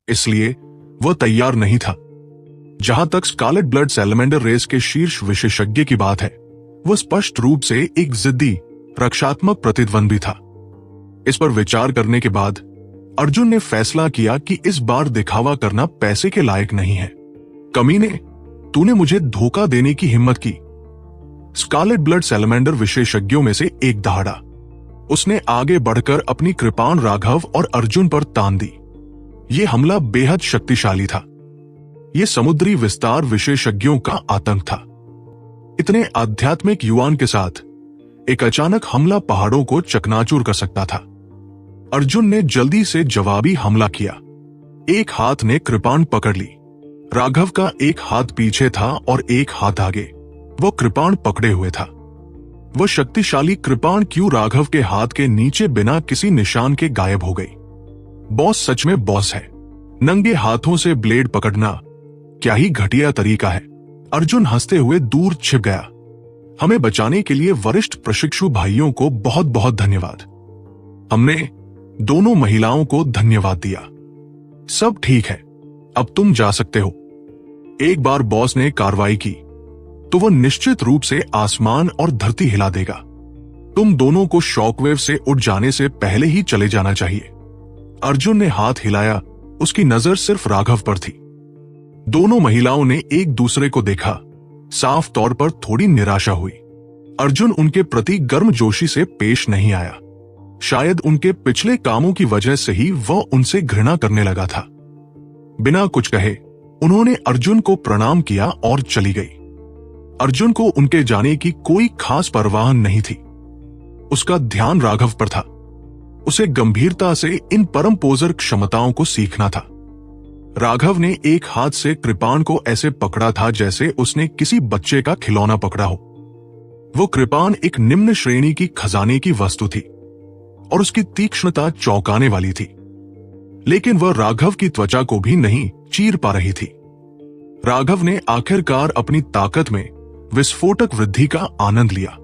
इसलिए वह तैयार नहीं था। जहां तक स्कारलेट ब्लड सैलमेंडर रेस के शीर्ष विशेषज्ञ की बात है, वह स्पष्ट रूप से एक जिद्दी रक्षात्मक प्रतिद्वंदी था। इस पर विचार करने के बाद अर्जुन ने फैसला किया कि इस बार दिखावा करना पैसे के लायक नहीं है। कमीने, तूने मुझे धोखा देने की हिम्मत की। स्कारलेट ब्लड सैलमेंडर विशेषज्ञों में से एक दहाड़ा। उसने आगे बढ़कर अपनी कृपाण राघव और अर्जुन पर तान दी। यह हमला बेहद शक्तिशाली था। यह समुद्री विस्तार विशेषज्ञों का आतंक था। इतने आध्यात्मिक युवान के साथ एक अचानक हमला पहाड़ों को चकनाचूर कर सकता था। अर्जुन ने जल्दी से जवाबी हमला किया। एक हाथ ने कृपाण पकड़ ली। राघव का एक हाथ पीछे था और एक हाथ आगे। वो कृपाण पकड़े हुए था। वह शक्तिशाली कृपाण क्यों राघव के हाथ के नीचे बिना किसी निशान के गायब हो गई। बॉस सच में बॉस है। नंगे हाथों से ब्लेड पकड़ना क्या ही घटिया तरीका है। अर्जुन हंसते हुए दूर छिप गया। हमें बचाने के लिए वरिष्ठ प्रशिक्षु भाइयों को बहुत बहुत धन्यवाद। हमने दोनों महिलाओं को धन्यवाद दिया। सब ठीक है, अब तुम जा सकते हो। एक बार बॉस ने कार्रवाई की तो वह निश्चित रूप से आसमान और धरती हिला देगा। तुम दोनों को शॉकवेव से उठ जाने से पहले ही चले जाना चाहिए। अर्जुन ने हाथ हिलाया। उसकी नजर सिर्फ राघव पर थी। दोनों महिलाओं ने एक दूसरे को देखा। साफ तौर पर थोड़ी निराशा हुई। अर्जुन उनके प्रति गर्मजोशी से पेश नहीं आया। शायद उनके पिछले कामों की वजह से ही वह उनसे घृणा करने लगा था। बिना कुछ कहे उन्होंने अर्जुन को प्रणाम किया और चली गई। अर्जुन को उनके जाने की कोई खास परवाह नहीं थी। उसका ध्यान राघव पर था। उसे गंभीरता से इन परम पोजर क्षमताओं को सीखना था। राघव ने एक हाथ से कृपाण को ऐसे पकड़ा था जैसे उसने किसी बच्चे का खिलौना पकड़ा हो। वो कृपाण एक निम्न श्रेणी की खजाने की वस्तु थी और उसकी तीक्ष्णता चौंकाने वाली थी। लेकिन वह राघव की त्वचा को भी नहीं चीर पा रही थी। राघव ने आखिरकार अपनी ताकत में विस्फोटक वृद्धि का आनंद लिया।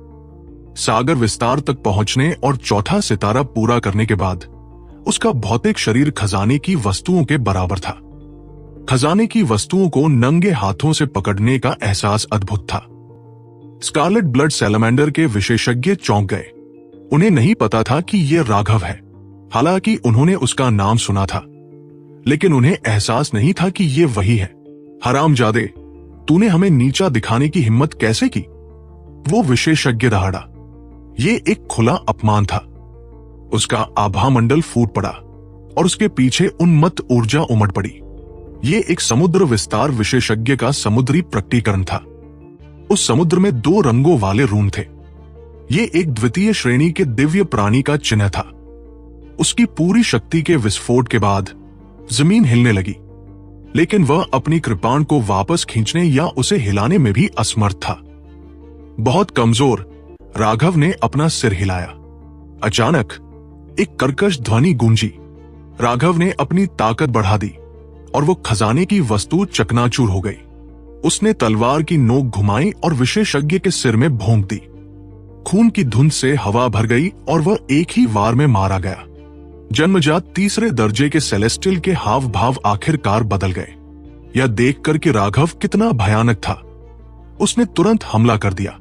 सागर विस्तार तक पहुंचने और चौथा सितारा पूरा करने के बाद उसका भौतिक शरीर खजाने की वस्तुओं के बराबर था। खजाने की वस्तुओं को नंगे हाथों से पकड़ने का एहसास अद्भुत था। स्कारलेट ब्लड सैलमेंडर के विशेषज्ञ चौंक गए। उन्हें नहीं पता था कि यह राघव है। हालांकि उन्होंने उसका नाम सुना था, लेकिन उन्हें एहसास नहीं था कि यह वही है। हरामजादे, तूने हमें नीचा दिखाने की हिम्मत कैसे की? वो विशेषज्ञ दहाड़ा। यह एक खुला अपमान था। उसका आभामंडल फूट पड़ा और उसके पीछे उन्मत्त ऊर्जा उमड़ पड़ी। यह एक समुद्र विस्तार विशेषज्ञ का समुद्री प्रकटीकरण था। उस समुद्र में 2 रंगों वाले रून थे। ये एक द्वितीय श्रेणी के दिव्य प्राणी का चिन्ह था। उसकी पूरी शक्ति के विस्फोट के बाद जमीन हिलने लगी, लेकिन वह अपनी कृपाण को वापस खींचने या उसे हिलाने में भी असमर्थ था। बहुत कमजोर राघव ने अपना सिर हिलाया। अचानक एक कर्कश ध्वनि गूंजी। राघव ने अपनी ताकत बढ़ा दी और वो खजाने की वस्तु चकनाचूर हो गई। उसने तलवार की नोक घुमाई और विशेषज्ञ के सिर में भोंक दी। खून की धुंध से हवा भर गई और वह एक ही वार में मारा गया। जन्मजात तीसरे दर्जे के सेलेस्टियल के हाव भाव आखिरकार बदल गए। यह देखकर कि राघव कितना भयानक था, उसने तुरंत हमला कर दिया।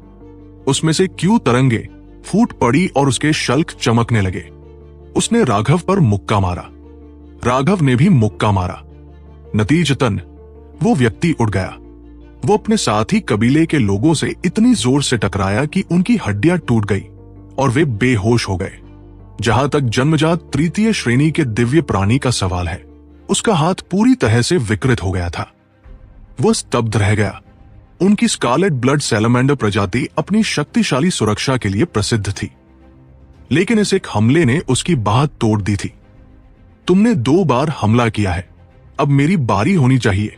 उसमें से क्यों तरंगे फूट पड़ी और उसके शल्क चमकने लगे। उसने राघव पर मुक्का मारा। राघव ने भी मुक्का मारा। नतीजतन वो व्यक्ति उड़ गया। वो अपने साथी कबीले के लोगों से इतनी जोर से टकराया कि उनकी हड्डियां टूट गई और वे बेहोश हो गए। जहां तक जन्मजात तृतीय श्रेणी के दिव्य प्राणी का सवाल है, उसका हाथ पूरी तरह से विकृत हो गया था। वो स्तब्ध रह गया। उनकी स्कारलेट ब्लड सैलमेंडर प्रजाति अपनी शक्तिशाली सुरक्षा के लिए प्रसिद्ध थी, लेकिन इस एक हमले ने उसकी बाह तोड़ दी थी। तुमने 2 बार हमला किया है, अब मेरी बारी होनी चाहिए।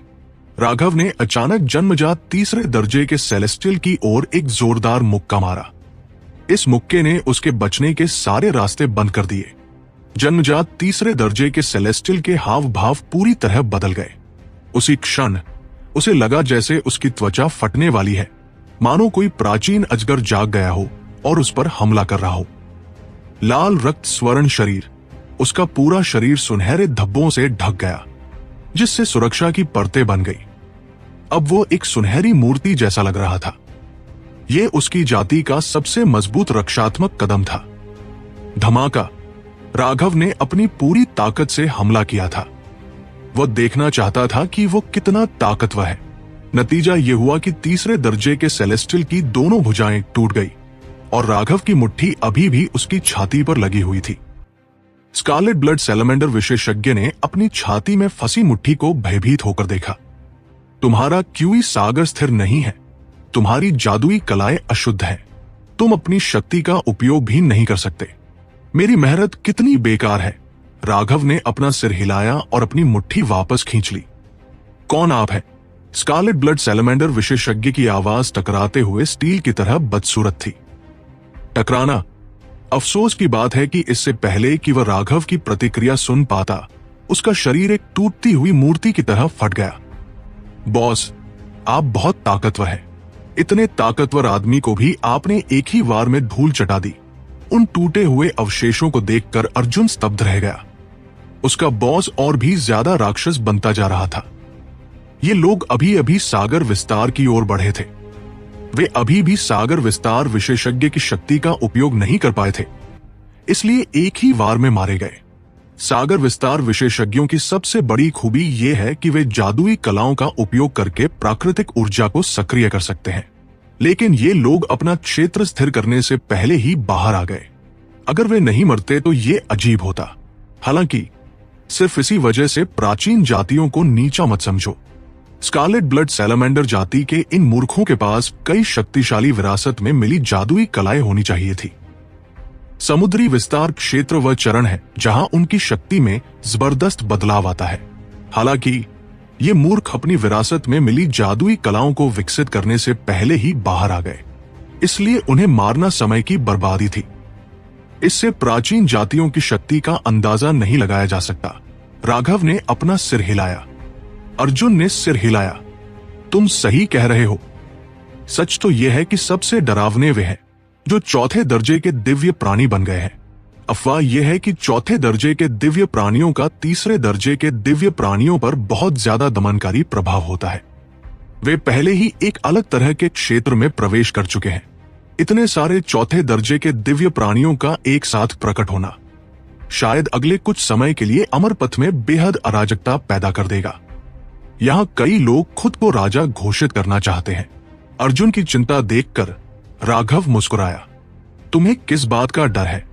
राघव ने अचानक जन्मजात तीसरे दर्जे के सेलेस्टियल की ओर एक जोरदार मुक्का मारा। इस मुक्के ने उसके बचने के सारे रास्ते बंद कर दिए। जन्मजात तीसरे दर्जे के सेलेस्टियल के हाव भाव पूरी तरह बदल गए। उसी क्षण उसे लगा जैसे उसकी त्वचा फटने वाली है, मानो कोई प्राचीन अजगर जाग गया हो और उस पर हमला कर रहा हो। लाल रक्त स्वर्ण शरीर, उसका पूरा शरीर सुनहरे धब्बों से ढक गया। जिससे सुरक्षा की परतें बन गई। अब वो एक सुनहरी मूर्ति जैसा लग रहा था। ये उसकी जाति का सबसे मजबूत रक्षात्मक कदम था। धमाका। राघव ने अपनी पूरी ताकत से हमला किया था। वो देखना चाहता था कि वो कितना ताकतवर है। नतीजा ये हुआ कि तीसरे दर्जे के सेलेस्टियल की दोनों भुजाएं टूट गई और राघव की मुट्ठी अभी भी उसकी छाती पर लगी हुई थी। स्कारलेट ब्लड सैलमेंडर विशेषज्ञ ने अपनी छाती में फंसी मुट्ठी को भयभीत होकर देखा। तुम्हारा क्यूई सागर स्थिर नहीं है। तुम्हारी जादुई कलाएं अशुद्ध हैं। तुम अपनी शक्ति का उपयोग भी नहीं कर सकते। मेरी मेहनत कितनी बेकार है। राघव ने अपना सिर हिलाया और अपनी मुट्ठी वापस खींच ली। कौन आप है? स्कारलेट ब्लड सैलमेंडर विशेषज्ञ की आवाज टकराते हुए स्टील की तरह बदसूरत थी। टकराना? अफसोस की बात है कि इससे पहले कि वह राघव की प्रतिक्रिया सुन पाता, उसका शरीर एक टूटती हुई मूर्ति की तरह फट गया। बॉस, आप बहुत ताकतवर हैं। इतने ताकतवर आदमी को भी आपने एक ही वार में धूल चटा दी। उन टूटे हुए अवशेषों को देखकर अर्जुन स्तब्ध रह गया। उसका बॉस और भी ज्यादा राक्षस बनता जा रहा था। ये लोग अभी अभी सागर विस्तार की ओर बढ़े थे। वे अभी भी सागर विस्तार विशेषज्ञ की शक्ति का उपयोग नहीं कर पाए थे, इसलिए एक ही वार में मारे गए। सागर विस्तार विशेषज्ञों की सबसे बड़ी खूबी यह है कि वे जादुई कलाओं का उपयोग करके प्राकृतिक ऊर्जा को सक्रिय कर सकते हैं, लेकिन ये लोग अपना क्षेत्र स्थिर करने से पहले ही बाहर आ गए। अगर वे नहीं मरते तो ये अजीब होता। हालांकि सिर्फ इसी वजह से प्राचीन जातियों को नीचा मत समझो। स्कारलेट ब्लड सैलमेंडर जाति के इन मूर्खों के पास कई शक्तिशाली विरासत में मिली जादुई कलाएं होनी चाहिए थी। समुद्री विस्तार क्षेत्र वह चरण है जहां उनकी शक्ति में जबरदस्त बदलाव आता है। हालांकि ये मूर्ख अपनी विरासत में मिली जादुई कलाओं को विकसित करने से पहले ही बाहर आ गए, इसलिए उन्हें मारना समय की बर्बादी थी। इससे प्राचीन जातियों की शक्ति का अंदाजा नहीं लगाया जा सकता। राघव ने अपना सिर हिलाया। अर्जुन ने सिर हिलाया। तुम सही कह रहे हो। सच तो यह है कि सबसे डरावने वे हैं जो चौथे दर्जे के दिव्य प्राणी बन गए हैं। अफवाह यह है कि चौथे दर्जे के दिव्य प्राणियों का तीसरे दर्जे के दिव्य प्राणियों पर बहुत ज्यादा दमनकारी प्रभाव होता है। वे पहले ही एक अलग तरह के क्षेत्र में प्रवेश कर चुके हैं। इतने सारे चौथे दर्जे के दिव्य प्राणियों का एक साथ प्रकट होना शायद अगले कुछ समय के लिए अमरपथ में बेहद अराजकता पैदा कर देगा। यहाँ कई लोग खुद को राजा घोषित करना चाहते हैं। अर्जुन की चिंता देखकर राघव मुस्कुराया। तुम्हें किस बात का डर है?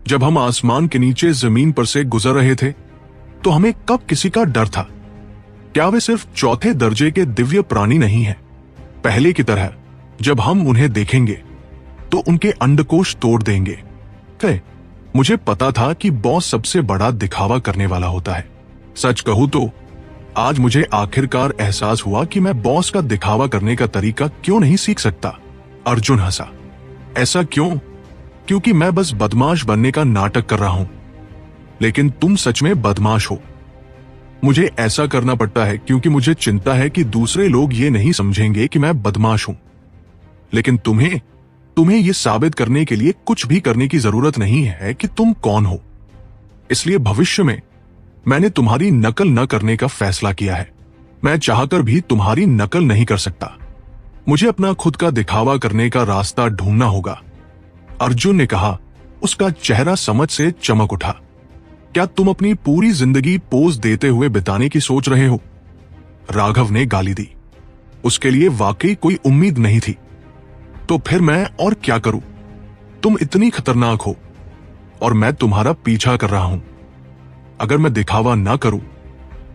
जब हम आसमान के नीचे जमीन पर से गुजर रहे थे तो हमें कब किसी का डर था? क्या वे सिर्फ चौथे दर्जे के दिव्य प्राणी नहीं हैं? पहले की तरह जब हम उन्हें देखेंगे तो उनके अंडकोश तोड़ देंगे। मुझे पता था कि बॉस सबसे बड़ा दिखावा करने वाला होता है। सच कहूं तो आज मुझे आखिरकार एहसास हुआ कि मैं बॉस का दिखावा करने का तरीका क्यों नहीं सीख सकता। अर्जुन हंसा। ऐसा क्यों? क्योंकि मैं बस बदमाश बनने का नाटक कर रहा हूं। लेकिन तुम सच में बदमाश हो। मुझे ऐसा करना पड़ता है क्योंकि मुझे चिंता है कि दूसरे लोग ये नहीं समझेंगे कि मैं बदमाश हूं। लेकिन तुम्हें यह साबित करने के लिए कुछ भी करने की जरूरत नहीं है कि तुम कौन हो। इसलिए भविष्य में मैंने तुम्हारी नकल न करने का फैसला किया है। मैं चाहकर भी तुम्हारी नकल नहीं कर सकता। मुझे अपना खुद का दिखावा करने का रास्ता ढूंढना होगा। अर्जुन ने कहा। उसका चेहरा समझ से चमक उठा। क्या तुम अपनी पूरी जिंदगी पोज देते हुए बिताने की सोच रहे हो? राघव ने गाली दी। उसके लिए वाकई कोई उम्मीद नहीं थी। तो फिर मैं और क्या करूं? तुम इतनी खतरनाक हो और मैं तुम्हारा पीछा कर रहा हूं। अगर मैं दिखावा ना करूं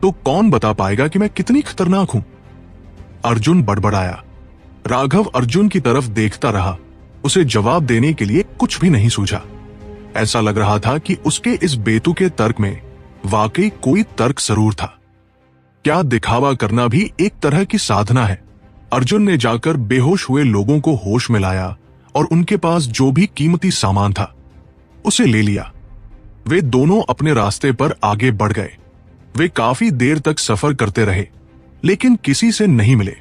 तो कौन बता पाएगा कि मैं कितनी खतरनाक हूं? अर्जुन बड़बड़ाया। राघव अर्जुन की तरफ देखता रहा। उसे जवाब देने के लिए कुछ भी नहीं सूझा। ऐसा लग रहा था कि उसके इस बेतुके तर्क में वाकई कोई तर्क जरूर था। क्या दिखावा करना भी एक तरह की साधना है? अर्जुन ने जाकर बेहोश हुए लोगों को होश में लाया और उनके पास जो भी कीमती सामान था उसे ले लिया। वे दोनों अपने रास्ते पर आगे बढ़ गए। वे काफी देर तक सफर करते रहे लेकिन किसी से नहीं मिले।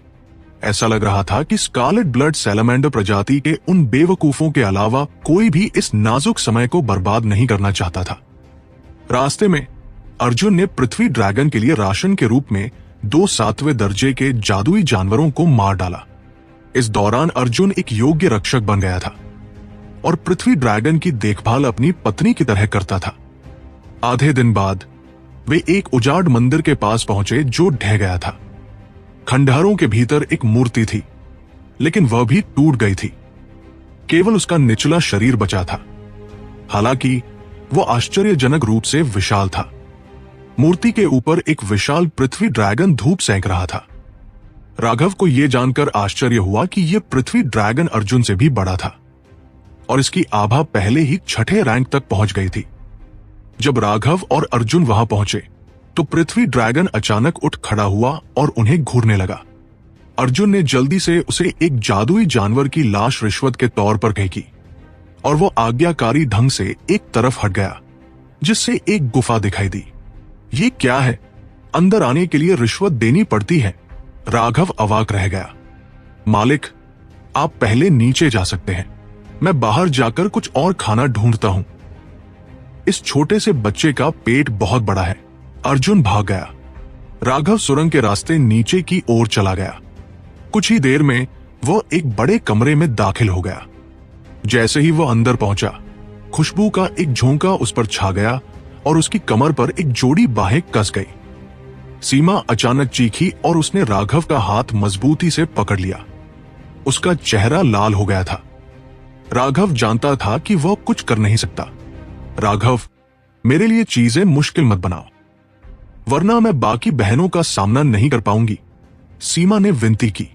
ऐसा लग रहा था कि स्कारलेट ब्लड सैलमेंडर प्रजाति के उन बेवकूफों के अलावा कोई भी इस नाजुक समय को बर्बाद नहीं करना चाहता था। रास्ते में अर्जुन ने पृथ्वी ड्रैगन के लिए राशन के रूप में 2 सातवें दर्जे के जादुई जानवरों को मार डाला। इस दौरान अर्जुन एक योग्य रक्षक बन गया था और पृथ्वी ड्रैगन की देखभाल अपनी पत्नी की तरह करता था। आधे दिन बाद वे एक उजाड़ मंदिर के पास पहुंचे जो ढह गया था। खंडहरों के भीतर एक मूर्ति थी, लेकिन वह भी टूट गई थी। केवल उसका निचला शरीर बचा था। हालांकि वो आश्चर्यजनक रूप से विशाल था। मूर्ति के ऊपर एक विशाल पृथ्वी ड्रैगन धूप सेंक रहा था। राघव को यह जानकर आश्चर्य हुआ कि यह पृथ्वी ड्रैगन अर्जुन से भी बड़ा था और इसकी आभा पहले ही 6ठे रैंक तक पहुंच गई थी। जब राघव और अर्जुन वहां पहुंचे तो पृथ्वी ड्रैगन अचानक उठ खड़ा हुआ और उन्हें घूरने लगा। अर्जुन ने जल्दी से उसे एक जादुई जानवर की लाश रिश्वत के तौर पर फेंकी और वो आज्ञाकारी ढंग से एक तरफ हट गया, जिससे एक गुफा दिखाई दी। ये क्या है? अंदर आने के लिए रिश्वत देनी पड़ती है। राघव अवाक रह गया। मालिक, आप पहले नीचे जा सकते हैं, मैं बाहर जाकर कुछ और खाना ढूंढता हूं। इस छोटे से बच्चे का पेट बहुत बड़ा है। अर्जुन भाग गया। राघव सुरंग के रास्ते नीचे की ओर चला गया। कुछ ही देर में वह एक बड़े कमरे में दाखिल हो गया। जैसे ही वह अंदर पहुंचा, खुशबू का एक झोंका उस पर छा गया और उसकी कमर पर एक जोड़ी बाहें कस गई। सीमा अचानक चीखी और उसने राघव का हाथ मजबूती से पकड़ लिया। उसका चेहरा लाल हो गया था। राघव जानता था कि वह कुछ कर नहीं सकता। राघव, मेरे लिए चीजें मुश्किल मत बनाओ, वरना मैं बाकी बहनों का सामना नहीं कर पाऊंगी, सीमा ने विनती की।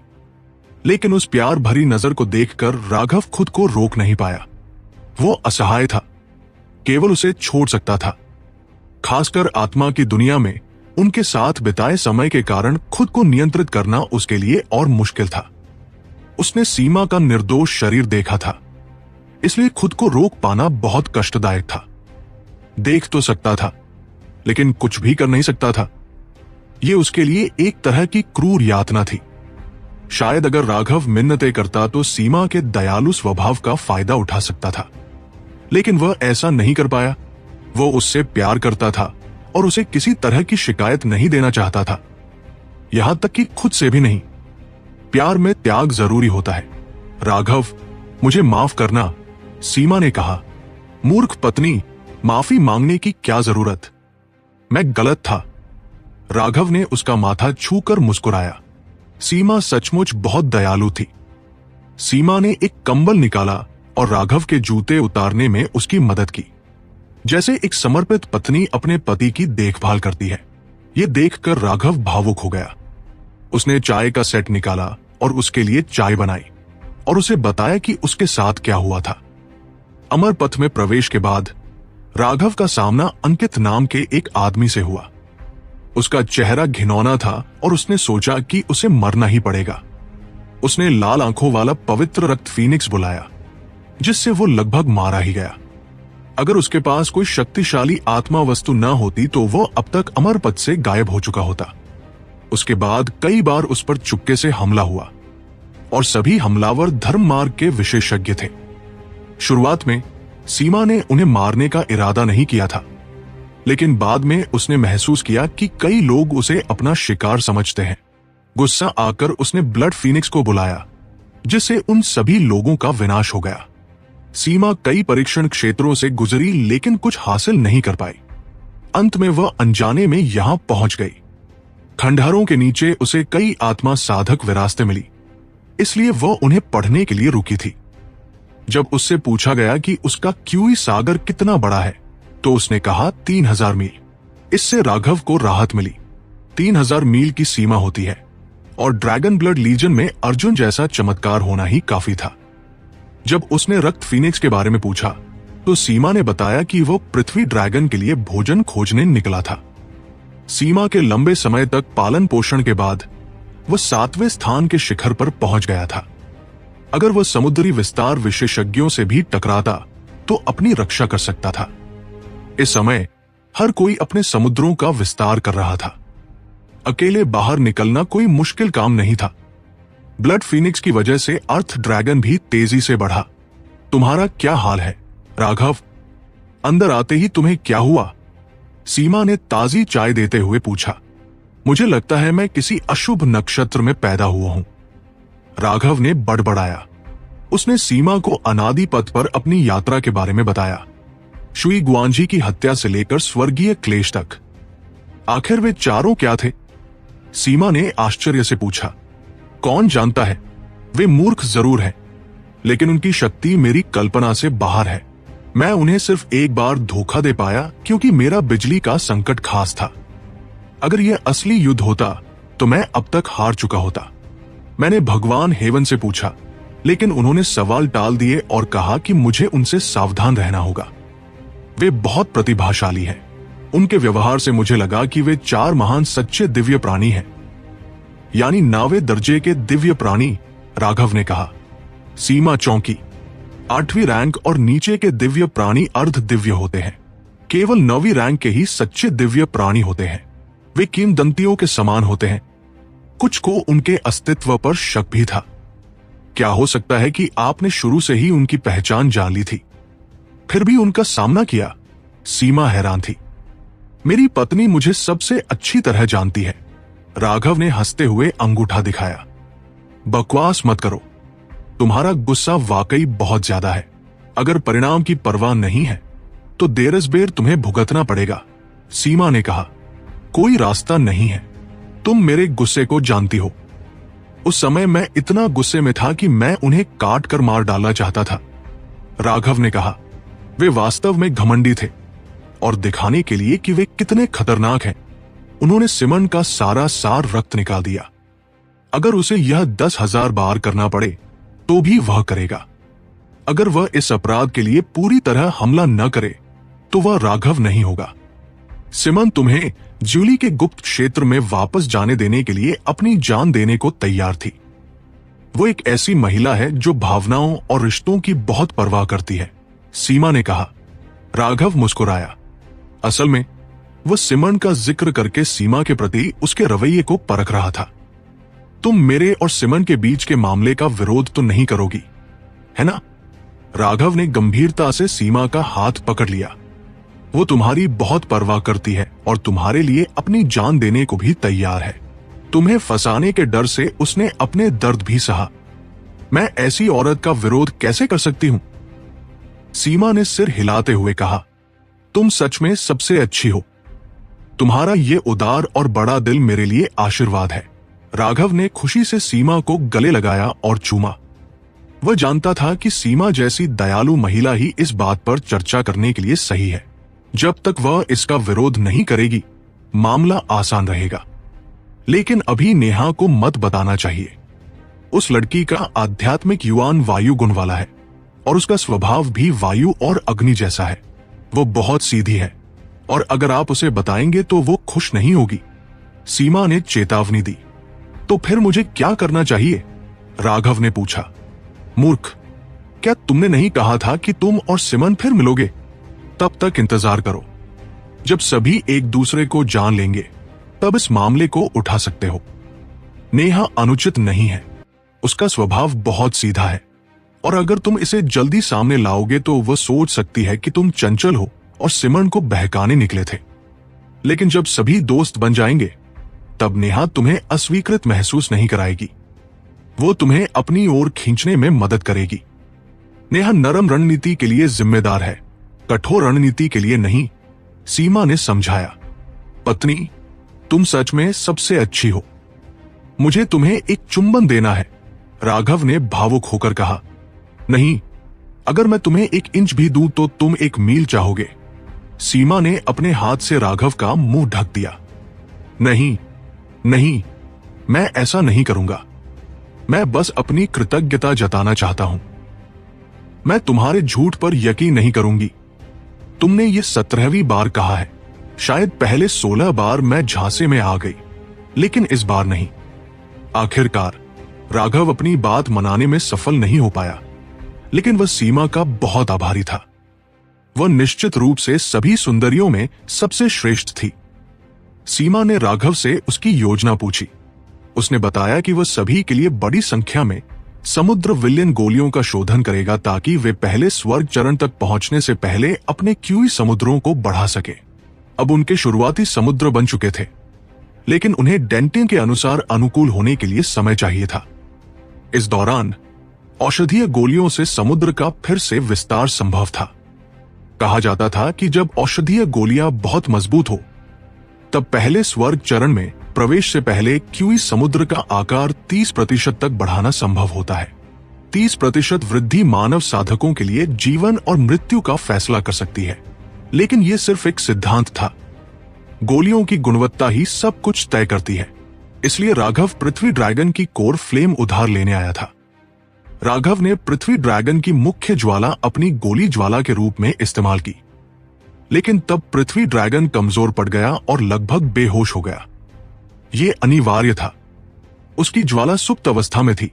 लेकिन उस प्यार भरी नजर को देखकर राघव खुद को रोक नहीं पाया। वो असहाय था, केवल उसे छोड़ सकता था। खासकर आत्मा की दुनिया में उनके साथ बिताए समय के कारण खुद को नियंत्रित करना उसके लिए और मुश्किल था। उसने सीमा का निर्दोष शरीर देखा था, इसलिए खुद को रोक पाना बहुत कष्टदायक था। देख तो सकता था, लेकिन कुछ भी कर नहीं सकता था। यह उसके लिए एक तरह की क्रूर यातना थी। शायद अगर राघव मिन्नतें करता तो सीमा के दयालु स्वभाव का फायदा उठा सकता था, लेकिन वह ऐसा नहीं कर पाया। वो उससे प्यार करता था और उसे किसी तरह की शिकायत नहीं देना चाहता था, यहां तक कि खुद से भी नहीं। प्यार में त्याग जरूरी होता है। राघव, मुझे माफ करना, सीमा ने कहा। मूर्ख पत्नी, माफी मांगने की क्या जरूरत? मैं गलत था। राघव ने उसका माथा छूकर मुस्कुराया। सीमा सचमुच बहुत दयालु थी। सीमा ने एक कंबल निकाला और राघव के जूते उतारने में उसकी मदद की, जैसे एक समर्पित पत्नी अपने पति की देखभाल करती है। यह देखकर राघव भावुक हो गया। उसने चाय का सेट निकाला और उसके लिए चाय बनाई और उसे बताया कि उसके साथ क्या हुआ था। अमर पथ में प्रवेश के बाद राघव का सामना अंकित नाम के एक आदमी से हुआ। उसका चेहरा घिनौना था और उसने सोचा कि उसे मरना ही पड़ेगा। उसने लाल आंखों वाला पवित्र रक्त फीनिक्स बुलाया, जिससे वो लगभग मारा ही गया। अगर उसके पास कोई शक्तिशाली आत्मा वस्तु न होती तो वह अब तक अमर पथ से गायब हो चुका होता। उसके बाद कई बार उस पर चुपके से हमला हुआ और सभी हमलावर धर्म मार्ग के विशेषज्ञ थे। शुरुआत में सीमा ने उन्हें मारने का इरादा नहीं किया था, लेकिन बाद में उसने महसूस किया कि कई लोग उसे अपना शिकार समझते हैं। गुस्सा आकर उसने ब्लड फीनिक्स को बुलाया, जिससे उन सभी लोगों का विनाश हो गया। सीमा कई परीक्षण क्षेत्रों से गुजरी लेकिन कुछ हासिल नहीं कर पाई। अंत में वह अनजाने में यहां पहुंच गई। खंडहरों के नीचे उसे कई आत्मा साधक विरासतें मिली, इसलिए वह उन्हें पढ़ने के लिए रुकी थी। जब उससे पूछा गया कि उसका क्यूई सागर कितना बड़ा है, तो उसने कहा 3000 मील। इससे राघव को राहत मिली। 3000 मील की सीमा होती है और ड्रैगन ब्लड लीजन में अर्जुन जैसा चमत्कार होना ही काफी था। जब उसने रक्त फीनिक्स के बारे में पूछा तो सीमा ने बताया कि वो पृथ्वी ड्रैगन के लिए भोजन खोजने निकला था। सीमा के लंबे समय तक पालन पोषण के बाद वह 7वें स्थान के शिखर पर पहुंच गया था। अगर वह समुद्री विस्तार विशेषज्ञों से भी टकराता तो अपनी रक्षा कर सकता था। इस समय हर कोई अपने समुद्रों का विस्तार कर रहा था। अकेले बाहर निकलना कोई मुश्किल काम नहीं था। ब्लड फीनिक्स की वजह से अर्थ ड्रैगन भी तेजी से बढ़ा। तुम्हारा क्या हाल है, राघव? अंदर आते ही तुम्हें क्या हुआ? सीमा ने ताजी चाय देते हुए पूछा। मुझे लगता है मैं किसी अशुभ नक्षत्र में पैदा हुआ हूं। राघव ने बड़बड़ाया। उसने सीमा को अनादि पथ पर अपनी यात्रा के बारे में बताया, शुई गुआंजी की हत्या से लेकर स्वर्गीय क्लेश तक। आखिर वे चारों क्या थे? सीमा ने आश्चर्य से पूछा। कौन जानता है, वे मूर्ख जरूर हैं, लेकिन उनकी शक्ति मेरी कल्पना से बाहर है। मैं उन्हें सिर्फ एक बार धोखा दे पाया क्योंकि मेरा बिजली का संकट खास था। अगर यह असली युद्ध होता तो मैं अब तक हार चुका होता। मैंने भगवान हेवन से पूछा, लेकिन उन्होंने सवाल टाल दिए और कहा कि मुझे उनसे सावधान रहना होगा। वे बहुत प्रतिभाशाली हैं। उनके व्यवहार से मुझे लगा कि वे 4 महान सच्चे दिव्य प्राणी हैं, यानी 9वें दर्जे के दिव्य प्राणी, राघव ने कहा। सीमा चौंकी। 8वीं रैंक और नीचे के दिव्य प्राणी अर्ध दिव्य होते हैं। केवल 9वीं रैंक के ही सच्चे दिव्य प्राणी होते हैं। वे किंवदंतियों के समान होते हैं। कुछ को उनके अस्तित्व पर शक भी था। क्या हो सकता है कि आपने शुरू से ही उनकी पहचान जान ली थी, फिर भी उनका सामना किया? सीमा हैरान थी। मेरी पत्नी मुझे सबसे अच्छी तरह जानती है, राघव ने हंसते हुए अंगूठा दिखाया। बकवास मत करो, तुम्हारा गुस्सा वाकई बहुत ज्यादा है। अगर परिणाम की परवाह नहीं है तो देरसबेर तुम्हें भुगतना पड़ेगा, सीमा ने कहा। कोई रास्ता नहीं है, तुम मेरे गुस्से को जानती हो। उस समय मैं इतना गुस्से में था कि मैं उन्हें काट कर मार डालना चाहता था, राघव ने कहा। वे वास्तव में घमंडी थे और दिखाने के लिए कि वे कितने खतरनाक हैं, उन्होंने सिमन का सारा सार रक्त निकाल दिया। अगर उसे यह 10,000 बार करना पड़े तो भी वह करेगा। अगर वह इस अपराध के लिए पूरी तरह हमला न करे तो वह राघव नहीं होगा। सिमन तुम्हें जूली के गुप्त क्षेत्र में वापस जाने देने के लिए अपनी जान देने को तैयार थी। वो एक ऐसी महिला है जो भावनाओं और रिश्तों की बहुत परवाह करती है, सीमा ने कहा। राघव मुस्कुराया। असल में वह सिमन का जिक्र करके सीमा के प्रति उसके रवैये को परख रहा था। तुम मेरे और सिमन के बीच के मामले का विरोध तो नहीं करोगी, है ना? राघव ने गंभीरता से सीमा का हाथ पकड़ लिया। वो तुम्हारी बहुत परवाह करती है और तुम्हारे लिए अपनी जान देने को भी तैयार है। तुम्हें फंसाने के डर से उसने अपने दर्द भी सहा। मैं ऐसी औरत का विरोध कैसे कर सकती हूं? सीमा ने सिर हिलाते हुए कहा। तुम सच में सबसे अच्छी हो। तुम्हारा ये उदार और बड़ा दिल मेरे लिए आशीर्वाद है। राघव ने खुशी से सीमा को गले लगाया और चूमा। वह जानता था कि सीमा जैसी दयालु महिला ही इस बात पर चर्चा करने के लिए सही है। जब तक वह इसका विरोध नहीं करेगी, मामला आसान रहेगा। लेकिन अभी नेहा को मत बताना चाहिए। उस लड़की का आध्यात्मिक युवान वायु गुण वाला है और उसका स्वभाव भी वायु और अग्नि जैसा है। वो बहुत सीधी है और अगर आप उसे बताएंगे तो वो खुश नहीं होगी, सीमा ने चेतावनी दी। तो फिर मुझे क्या करना चाहिए? राघव ने पूछा। मूर्ख, क्या तुमने नहीं कहा था कि तुम और सिमन फिर मिलोगे? तब तक इंतजार करो। जब सभी एक दूसरे को जान लेंगे तब इस मामले को उठा सकते हो। नेहा अनुचित नहीं है, उसका स्वभाव बहुत सीधा है और अगर तुम इसे जल्दी सामने लाओगे तो वह सोच सकती है कि तुम चंचल हो और सिमन को बहकाने निकले थे। लेकिन जब सभी दोस्त बन जाएंगे तब नेहा तुम्हें अस्वीकृत महसूस नहीं कराएगी। वो तुम्हें अपनी ओर खींचने में मदद करेगी। नेहा नरम रणनीति के लिए जिम्मेदार है, कठोर रणनीति के लिए नहीं, सीमा ने समझाया। पत्नी, तुम सच में सबसे अच्छी हो। मुझे तुम्हें एक चुंबन देना है, राघव ने भावुक होकर कहा। नहीं, अगर मैं तुम्हें 1 इंच भी दूं तो तुम 1 मील चाहोगे। सीमा ने अपने हाथ से राघव का मुंह ढक दिया। नहीं नहीं, मैं ऐसा नहीं करूंगा। मैं बस अपनी कृतज्ञता जताना चाहता हूं। मैं तुम्हारे झूठ पर यकीन नहीं करूंगी। तुमने ये 17वीं बार कहा है। शायद पहले 16 बार मैं झांसे में आ गई, लेकिन इस बार नहीं। आखिरकार राघव अपनी बात मनाने में सफल नहीं हो पाया, लेकिन वह सीमा का बहुत आभारी था। वह निश्चित रूप से सभी सुंदरियों में सबसे श्रेष्ठ थी। सीमा ने राघव से उसकी योजना पूछी। उसने बताया कि वह सभी के लिए बड़ी संख्या में समुद्र विलयन गोलियों का शोधन करेगा ताकि वे पहले स्वर्ग चरण तक पहुंचने से पहले अपने क्यूई समुद्रों को बढ़ा सके। अब उनके शुरुआती समुद्र बन चुके थे, लेकिन उन्हें डेंटिंग के अनुसार अनुकूल होने के लिए समय चाहिए था। इस दौरान औषधीय गोलियों से समुद्र का फिर से विस्तार संभव था। कहा जाता था कि जब औषधीय गोलियां बहुत मजबूत हो, तब पहले स्वर्ग चरण में प्रवेश से पहले क्यूई समुद्र का आकार 30% तक बढ़ाना संभव होता है। 30% वृद्धि मानव साधकों के लिए जीवन और मृत्यु का फैसला कर सकती है, लेकिन यह सिर्फ एक सिद्धांत था। गोलियों की गुणवत्ता ही सब कुछ तय करती है। इसलिए राघव पृथ्वी ड्रैगन की कोर फ्लेम उधार लेने आया था। राघव ने पृथ्वी ड्रैगन की मुख्य ज्वाला अपनी गोली ज्वाला के रूप में इस्तेमाल की, लेकिन तब पृथ्वी ड्रैगन कमजोर पड़ गया और लगभग बेहोश हो गया। यह अनिवार्य था। उसकी ज्वाला सुप्त अवस्था में थी,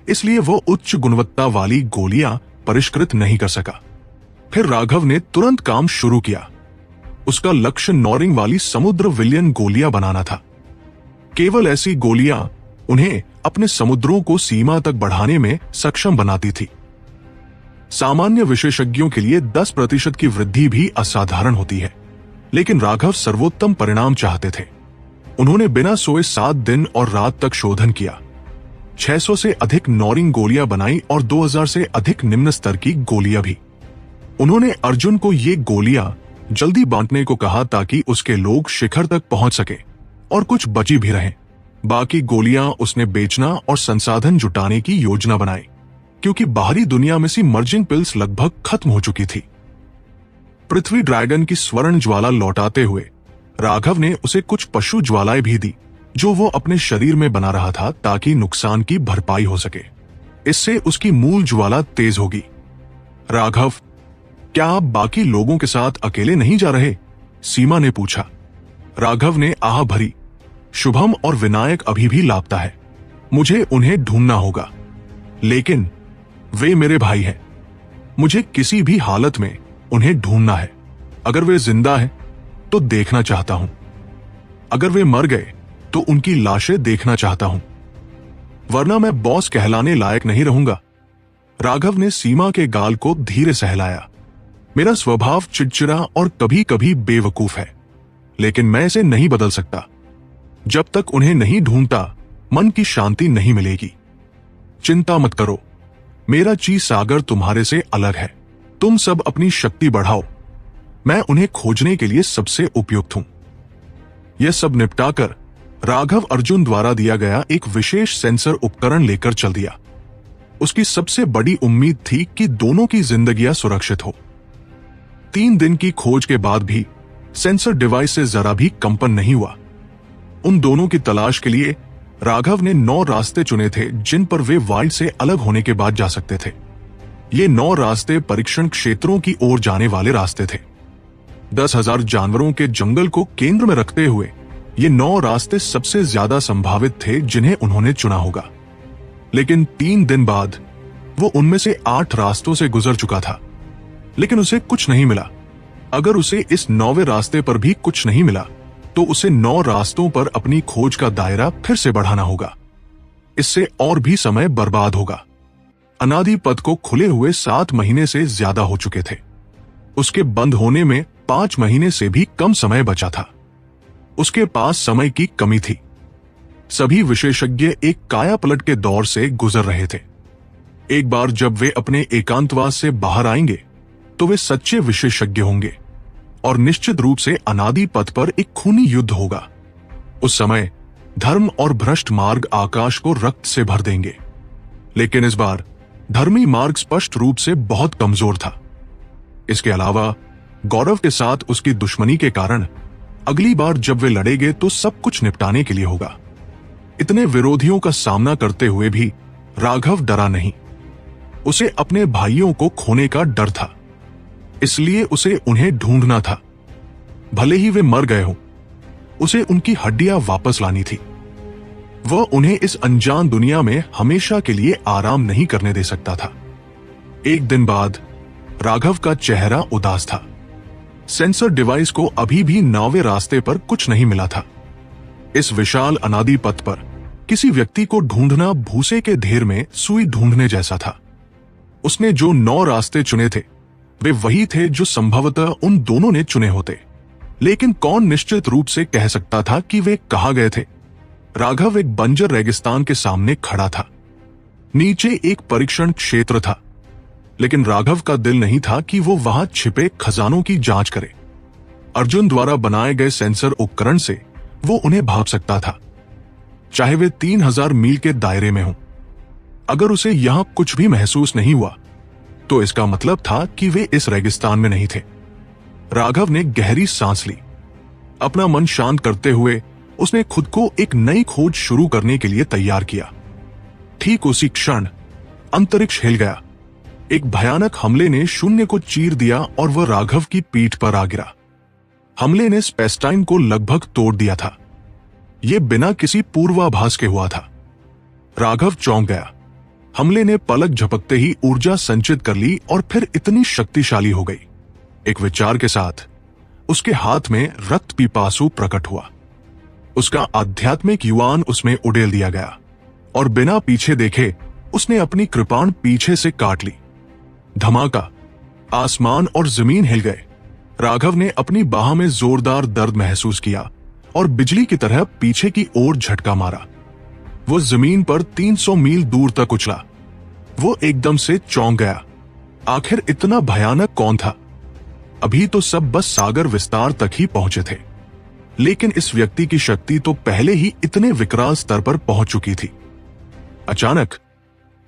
इसलिए वो उच्च गुणवत्ता वाली गोलियां परिष्कृत नहीं कर सका। फिर राघव ने तुरंत काम शुरू किया। उसका लक्ष्य नॉरिंग वाली समुद्र विलियन गोलियां बनाना था। केवल ऐसी गोलियां उन्हें अपने समुद्रों को सीमा तक बढ़ाने में सक्षम बनाती थी। सामान्य विशेषज्ञों के लिए 10% की वृद्धि भी असाधारण होती है, लेकिन राघव सर्वोत्तम परिणाम चाहते थे। उन्होंने बिना सोए 7 दिन और रात तक शोधन किया। 600 से अधिक नॉरिंग गोलियां बनाई और 2000 से अधिक निम्न स्तर की गोलियां भी। उन्होंने अर्जुन को ये गोलियां जल्दी बांटने को कहा ताकि उसके लोग शिखर तक पहुंच सके और कुछ बची भी रहें। बाकी गोलियां उसने बेचना और संसाधन जुटाने की योजना बनाई, क्योंकि बाहरी दुनिया में सी मर्जिंग पिल्स लगभग खत्म हो चुकी थी। पृथ्वी ड्रैगन की स्वर्ण ज्वाला लौटाते हुए राघव ने उसे कुछ पशु ज्वालाएं भी दी, जो वो अपने शरीर में बना रहा था ताकि नुकसान की भरपाई हो सके। इससे उसकी मूल ज्वाला तेज होगी। राघव, क्या आप बाकी लोगों के साथ अकेले नहीं जा रहे? सीमा ने पूछा। राघव ने आह भरी। शुभम और विनायक अभी भी लापता है। मुझे उन्हें ढूंढना होगा, लेकिन वे मेरे भाई हैं। मुझे किसी भी हालत में उन्हें ढूंढना है। अगर वे जिंदा हैं तो देखना चाहता हूं, अगर वे मर गए तो उनकी लाशें देखना चाहता हूं, वरना मैं बॉस कहलाने लायक नहीं रहूंगा। राघव ने सीमा के गाल को धीरे सहलाया। मेरा स्वभाव चिड़चिड़ा और कभी कभी बेवकूफ है, लेकिन मैं इसे नहीं बदल सकता। जब तक उन्हें नहीं ढूंढता, मन की शांति नहीं मिलेगी। चिंता मत करो, मेरा ची सागर तुम्हारे से अलग है। तुम सब अपनी शक्ति बढ़ाओ, मैं उन्हें खोजने के लिए सबसे उपयुक्त हूं। यह सब निपटाकर राघव अर्जुन द्वारा दिया गया एक विशेष सेंसर उपकरण लेकर चल दिया। उसकी सबसे बड़ी उम्मीद थी कि दोनों की जिंदगियां सुरक्षित हो। 3 दिन की खोज के बाद भी सेंसर डिवाइस से जरा भी कंपन नहीं हुआ। उन दोनों की तलाश के लिए राघव ने 9 रास्ते चुने थे, जिन पर वे वाइल्ड से अलग होने के बाद जा सकते थे। ये 9 रास्ते परीक्षण क्षेत्रों की ओर जाने वाले रास्ते थे। 10,000 जानवरों के जंगल को केंद्र में रखते हुए ये 9 रास्ते सबसे ज्यादा संभावित थे जिन्हें उन्होंने चुना होगा। लेकिन 3 दिन बाद वो उनमें से 8 रास्तों से गुजर चुका था, लेकिन उसे कुछ नहीं मिला। अगर उसे इस 9वें रास्ते पर भी कुछ नहीं मिला, तो उसे 9 रास्तों पर अपनी खोज का दायरा फिर से बढ़ाना होगा। इससे और भी समय बर्बाद होगा। अनादि पथ को खुले हुए 7 महीने से ज्यादा हो चुके थे। उसके बंद होने में 5 महीने से भी कम समय बचा था। उसके पास समय की कमी थी। सभी विशेषज्ञ एक काया पलट के दौर से गुजर रहे थे। एक बार जब वे अपने एकांतवास से बाहर आएंगे, तो वे सच्चे विशेषज्ञ होंगे और निश्चित रूप से अनादि पथ पर एक खूनी युद्ध होगा। उस समय धर्म और भ्रष्ट मार्ग आकाश को रक्त से भर देंगे। लेकिन इस बार धर्मी मार्ग स्पष्ट रूप से बहुत कमजोर था। इसके अलावा गौरव के साथ उसकी दुश्मनी के कारण अगली बार जब वे लड़ेंगे तो सब कुछ निपटाने के लिए होगा। इतने विरोधियों का सामना करते हुए भी राघव डरा नहीं। उसे अपने भाइयों को खोने का डर था, इसलिए उसे उन्हें ढूंढना था। भले ही वे मर गए हों, उसे उनकी हड्डियां वापस लानी थी। वह उन्हें इस अनजान दुनिया में हमेशा के लिए आराम नहीं करने दे सकता था। एक दिन बाद राघव का चेहरा उदास था। सेंसर डिवाइस को अभी भी 9वें रास्ते पर कुछ नहीं मिला था। इस विशाल अनादि पथ पर किसी व्यक्ति को ढूंढना भूसे के ढेर में सुई ढूंढने जैसा था। उसने जो 9 रास्ते चुने थे, वे वही थे जो संभवतः उन दोनों ने चुने होते, लेकिन कौन निश्चित रूप से कह सकता था कि वे कहां गए थे? राघव एक बंजर रेगिस्तान के सामने खड़ा था। नीचे एक परीक्षण क्षेत्र था, लेकिन राघव का दिल नहीं था कि वो वहां छिपे खजानों की जांच करे। अर्जुन द्वारा बनाए गए सेंसर उपकरण से वो उन्हें भाप सकता था, चाहे वे 3000 मील के दायरे में हों। अगर उसे यहां कुछ भी महसूस नहीं हुआ, तो इसका मतलब था कि वे इस रेगिस्तान में नहीं थे। राघव ने गहरी सांस ली। अपना मन शांत करते हुए उसने खुद को एक नई खोज शुरू करने के लिए तैयार किया। ठीक उसी क्षण अंतरिक्ष हिल गया। एक भयानक हमले ने शून्य को चीर दिया और वह राघव की पीठ पर आ गिरा। हमले ने स्पेस-टाइम को लगभग तोड़ दिया था। यह बिना किसी पूर्वाभास के हुआ था। राघव चौंक गया। हमले ने पलक झपकते ही ऊर्जा संचित कर ली और फिर इतनी शक्तिशाली हो गई। एक विचार के साथ उसके हाथ में रक्त पिपासु प्रकट हुआ। उसका आध्यात्मिक युवान उसमें उड़ेल दिया गया और बिना पीछे देखे उसने अपनी कृपाण पीछे से काट ली। धमाका, आसमान और जमीन हिल गए। राघव ने अपनी बाह में जोरदार दर्द महसूस किया और बिजली की तरह पीछे की ओर झटका मारा। वो जमीन पर 300 मील दूर तक उछला। वो एकदम से चौंक गया। आखिर इतना भयानक कौन था? अभी तो सब बस सागर विस्तार तक ही पहुंचे थे, लेकिन इस व्यक्ति की शक्ति तो पहले ही इतने विकराल स्तर पर पहुंच चुकी थी। अचानक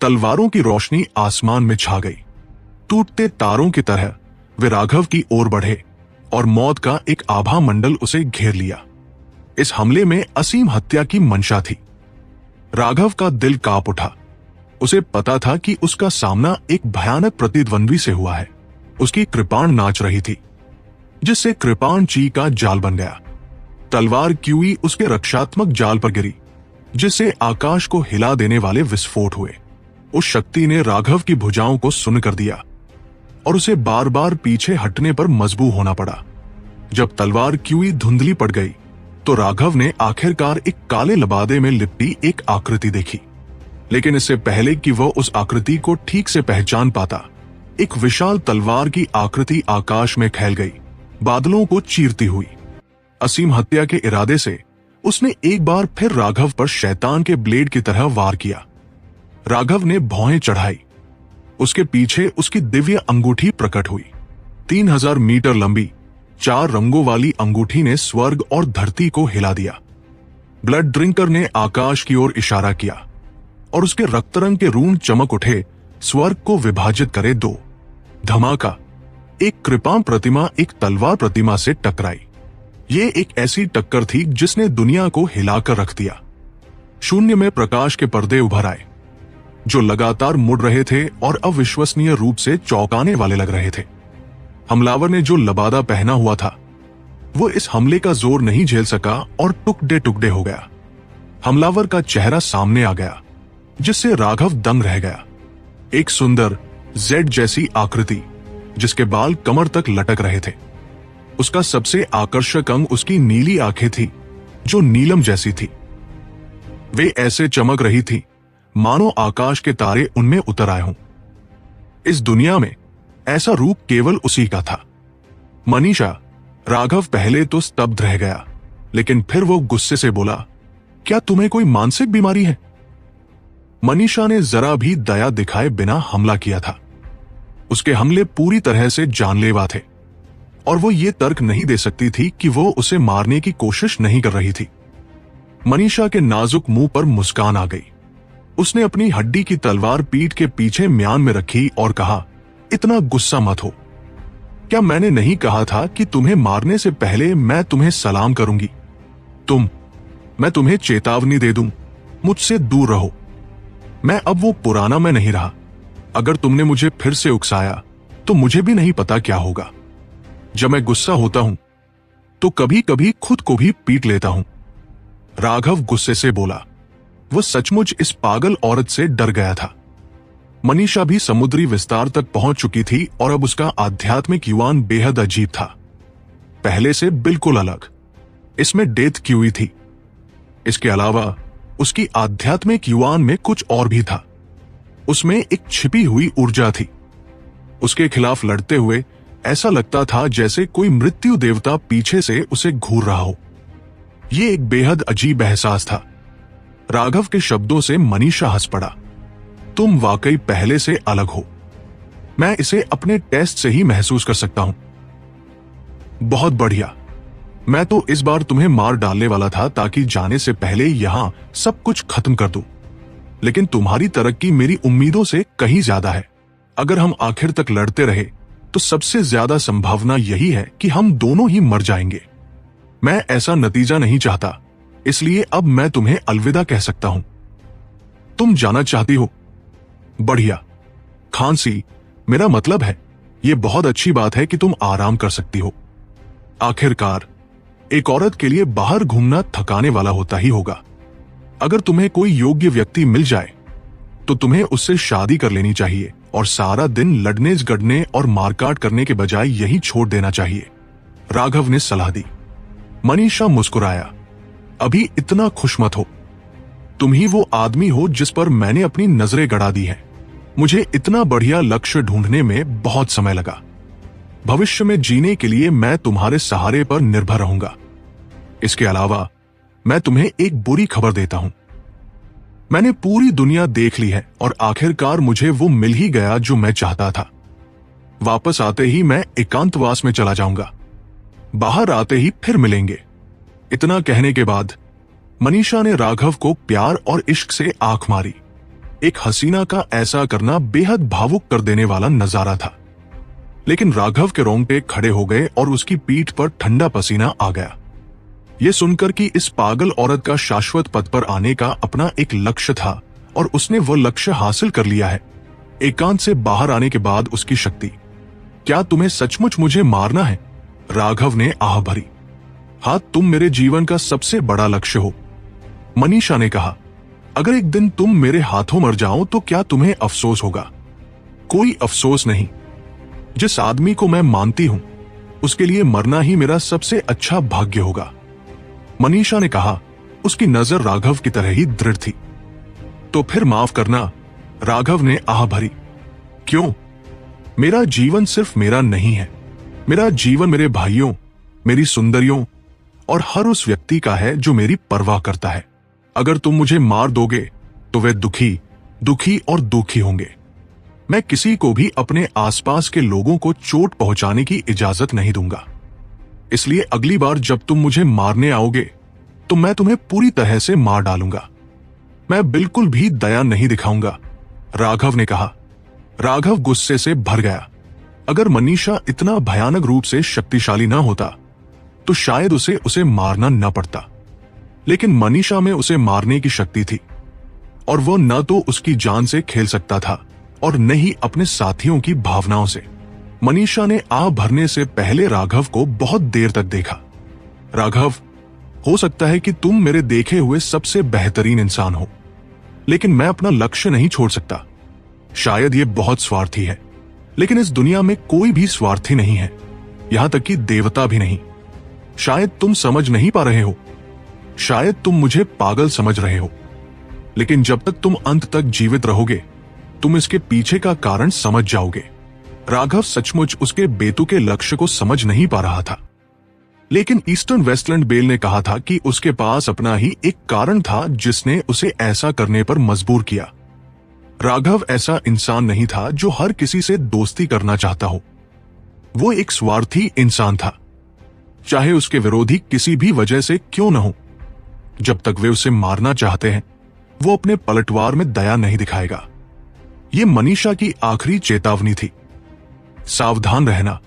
तलवारों की रोशनी आसमान में छा गई। टूटते तारों की तरह वे राघव की ओर बढ़े और मौत का एक आभा मंडल उसे घेर लिया। इस हमले में असीम हत्या की मंशा थी। राघव का दिल कांप उठा। उसे पता था कि उसका सामना एक भयानक प्रतिद्वंद्वी से हुआ है। उसकी कृपाण नाच रही थी, जिससे कृपाण ची का जाल बन गया। तलवार क्यूई उसके रक्षात्मक जाल पर गिरी, जिससे आकाश को हिला देने वाले विस्फोट हुए। उस शक्ति ने राघव की भुजाओं को सुन्न कर दिया और उसे बार बार पीछे हटने पर मजबूर होना पड़ा। जब तलवार क्यूई धुंधली पड़ गई, तो राघव ने आखिरकार एक काले लबादे में लिपटी एक आकृति देखी। लेकिन इससे पहले कि वह उस आकृति को ठीक से पहचान पाता, एक विशाल तलवार की आकृति आकाश में फैल गई, बादलों को चीरती हुई। असीम हत्या के इरादे से उसने एक बार फिर राघव पर शैतान के ब्लेड की तरह वार किया। राघव ने भौहें चढ़ाई। उसके पीछे उसकी दिव्य अंगूठी प्रकट हुई। 3000 मीटर लंबी 4 रंगों वाली अंगूठी ने स्वर्ग और धरती को हिला दिया। ब्लड ड्रिंकर ने आकाश की ओर इशारा किया और उसके रक्तरंग के रून चमक उठे, स्वर्ग को विभाजित करे 2। धमाका, एक कृपाण प्रतिमा एक तलवार प्रतिमा से टकराई। ये एक ऐसी टक्कर थी जिसने दुनिया को हिलाकर रख दिया। शून्य में प्रकाश के पर्दे उभर आए, जो लगातार मुड़ रहे थे और अविश्वसनीय रूप से चौंकाने वाले लग रहे थे। हमलावर ने जो लबादा पहना हुआ था, वो इस हमले का जोर नहीं झेल सका और टुकड़े टुकड़े हो गया। हमलावर का चेहरा सामने आ गया, जिससे राघव दंग रह गया। एक सुंदर जेड जैसी आकृति, जिसके बाल कमर तक लटक रहे थे। उसका सबसे आकर्षक अंग उसकी नीली आंखें थी, जो नीलम जैसी थी। वे ऐसे चमक रही थी मानो आकाश के तारे उनमें उतर आए हों। इस दुनिया में ऐसा रूप केवल उसी का था। मनीषा, राघव पहले तो स्तब्ध रह गया, लेकिन फिर वो गुस्से से बोला, क्या तुम्हें कोई मानसिक बीमारी है? मनीषा ने जरा भी दया दिखाए बिना हमला किया था। उसके हमले पूरी तरह से जानलेवा थे और वो ये तर्क नहीं दे सकती थी कि वो उसे मारने की कोशिश नहीं कर रही थी। मनीषा के नाजुक मुंह पर मुस्कान आ गई। उसने अपनी हड्डी की तलवार पीठ के पीछे म्यान में रखी और कहा, इतना गुस्सा मत हो। क्या मैंने नहीं कहा था कि तुम्हें मारने से पहले मैं तुम्हें सलाम करूंगी? मैं तुम्हें चेतावनी दे दूं, मुझसे दूर रहो। मैं अब वो पुराना मैं नहीं रहा। अगर तुमने मुझे फिर से उकसाया तो मुझे भी नहीं पता क्या होगा। जब मैं गुस्सा होता हूं तो कभी कभी खुद को भी पीट लेता हूं। राघव गुस्से से बोला। वो सचमुच इस पागल औरत से डर गया था। मनीषा भी समुद्री विस्तार तक पहुंच चुकी थी और अब उसका आध्यात्मिक युवान बेहद अजीब था, पहले से बिल्कुल अलग। इसमें डेथ क्यूई थी। इसके अलावा उसकी आध्यात्मिक युवान में कुछ और भी था। उसमें एक छिपी हुई ऊर्जा थी। उसके खिलाफ लड़ते हुए ऐसा लगता था जैसे कोई मृत्यु देवता पीछे से उसे घूर रहा हो। ये एक बेहद अजीब एहसास था। राघव के शब्दों से मनीषा हंस पड़ा। तुम वाकई पहले से अलग हो। मैं इसे अपने टेस्ट से ही महसूस कर सकता हूं। बहुत बढ़िया। मैं तो इस बार तुम्हें मार डालने वाला था ताकि जाने से पहले यहां सब कुछ खत्म कर दूं। लेकिन तुम्हारी तरक्की मेरी उम्मीदों से कहीं ज्यादा है। अगर हम आखिर तक लड़ते रहे तो सबसे ज्यादा संभावना यही है कि हम दोनों ही मर जाएंगे। मैं ऐसा नतीजा नहीं चाहता, इसलिए अब मैं तुम्हें अलविदा कह सकता हूं। तुम जाना चाहती हो? बढ़िया। खांसी, मेरा मतलब है यह बहुत अच्छी बात है कि तुम आराम कर सकती हो। आखिरकार एक औरत के लिए बाहर घूमना थकाने वाला होता ही होगा। अगर तुम्हें कोई योग्य व्यक्ति मिल जाए तो तुम्हें उससे शादी कर लेनी चाहिए और सारा दिन लड़ने झगड़ने और मारकाट करने के बजाय यही छोड़ देना चाहिए, राघव ने सलाह दी। मनीषा मुस्कुराया। अभी इतना खुश मत हो। तुम ही वो आदमी हो जिस पर मैंने अपनी नजरें गड़ा दी हैं। मुझे इतना बढ़िया लक्ष्य ढूंढने में बहुत समय लगा। भविष्य में जीने के लिए मैं तुम्हारे सहारे पर निर्भर रहूंगा। इसके अलावा मैं तुम्हें एक बुरी खबर देता हूं। मैंने पूरी दुनिया देख ली है और आखिरकार मुझे वो मिल ही गया जो मैं चाहता था। वापस आते ही मैं एकांतवास में चला जाऊंगा। बाहर आते ही फिर मिलेंगे। इतना कहने के बाद मनीषा ने राघव को प्यार और इश्क से आंख मारी। एक हसीना का ऐसा करना बेहद भावुक कर देने वाला नजारा था। लेकिन राघव के रोंगटे खड़े हो गए और उसकी पीठ पर ठंडा पसीना आ गया। यह सुनकर कि इस पागल औरत का शाश्वत पद पर आने का अपना एक लक्ष्य था और उसने वो लक्ष्य हासिल कर लिया है। एकांत से बाहर आने के बाद उसकी शक्ति। क्या तुम्हें सचमुच मुझे मारना है? राघव ने आह भरी। हाँ, तुम मेरे जीवन का सबसे बड़ा लक्ष्य हो, मनीषा ने कहा। अगर एक दिन तुम मेरे हाथों मर जाओ तो क्या तुम्हें अफसोस होगा? कोई अफसोस नहीं। जिस आदमी को मैं मानती हूं उसके लिए मरना ही मेरा सबसे अच्छा भाग्य होगा, मनीषा ने कहा। उसकी नजर राघव की तरह ही दृढ़ थी। तो फिर माफ करना, राघव ने आह भरी। क्यों? मेरा जीवन सिर्फ मेरा नहीं है। मेरा जीवन मेरे भाइयों, मेरी सुंदरियों और हर उस व्यक्ति का है जो मेरी परवाह करता है। अगर तुम मुझे मार दोगे तो वे दुखी और दुखी होंगे। मैं किसी को भी अपने आसपास के लोगों को चोट पहुंचाने की इजाजत नहीं दूंगा। इसलिए अगली बार जब तुम मुझे मारने आओगे तो मैं तुम्हें पूरी तरह से मार डालूंगा। मैं बिल्कुल भी दया नहीं दिखाऊंगा, राघव ने कहा। राघव गुस्से से भर गया। अगर मनीषा इतना भयानक रूप से शक्तिशाली ना होता तो शायद उसे मारना न पड़ता। लेकिन मनीषा में उसे मारने की शक्ति थी और वह न तो उसकी जान से खेल सकता था और न ही अपने साथियों की भावनाओं से। मनीषा ने आह भरने से पहले राघव को बहुत देर तक देखा। राघव, हो सकता है कि तुम मेरे देखे हुए सबसे बेहतरीन इंसान हो, लेकिन मैं अपना लक्ष्य नहीं छोड़ सकता। शायद ये बहुत स्वार्थी है, लेकिन इस दुनिया में कोई भी स्वार्थी नहीं है, यहां तक कि देवता भी नहीं। शायद तुम समझ नहीं पा रहे हो, शायद तुम मुझे पागल समझ रहे हो, लेकिन जब तक तुम अंत तक जीवित रहोगे तुम इसके पीछे का कारण समझ जाओगे। राघव सचमुच उसके बेतुके लक्ष्य को समझ नहीं पा रहा था, लेकिन ईस्टर्न वेस्टलैंड बेल ने कहा था कि उसके पास अपना ही एक कारण था जिसने उसे ऐसा करने पर मजबूर किया। राघव ऐसा इंसान नहीं था जो हर किसी से दोस्ती करना चाहता हो। वो एक स्वार्थी इंसान था, चाहे उसके विरोधी किसी भी वजह से क्यों न हो। जब तक वे उसे मारना चाहते हैं वो अपने पलटवार में दया नहीं दिखाएगा। ये मनीषा की आखिरी चेतावनी थी। सावधान रहना।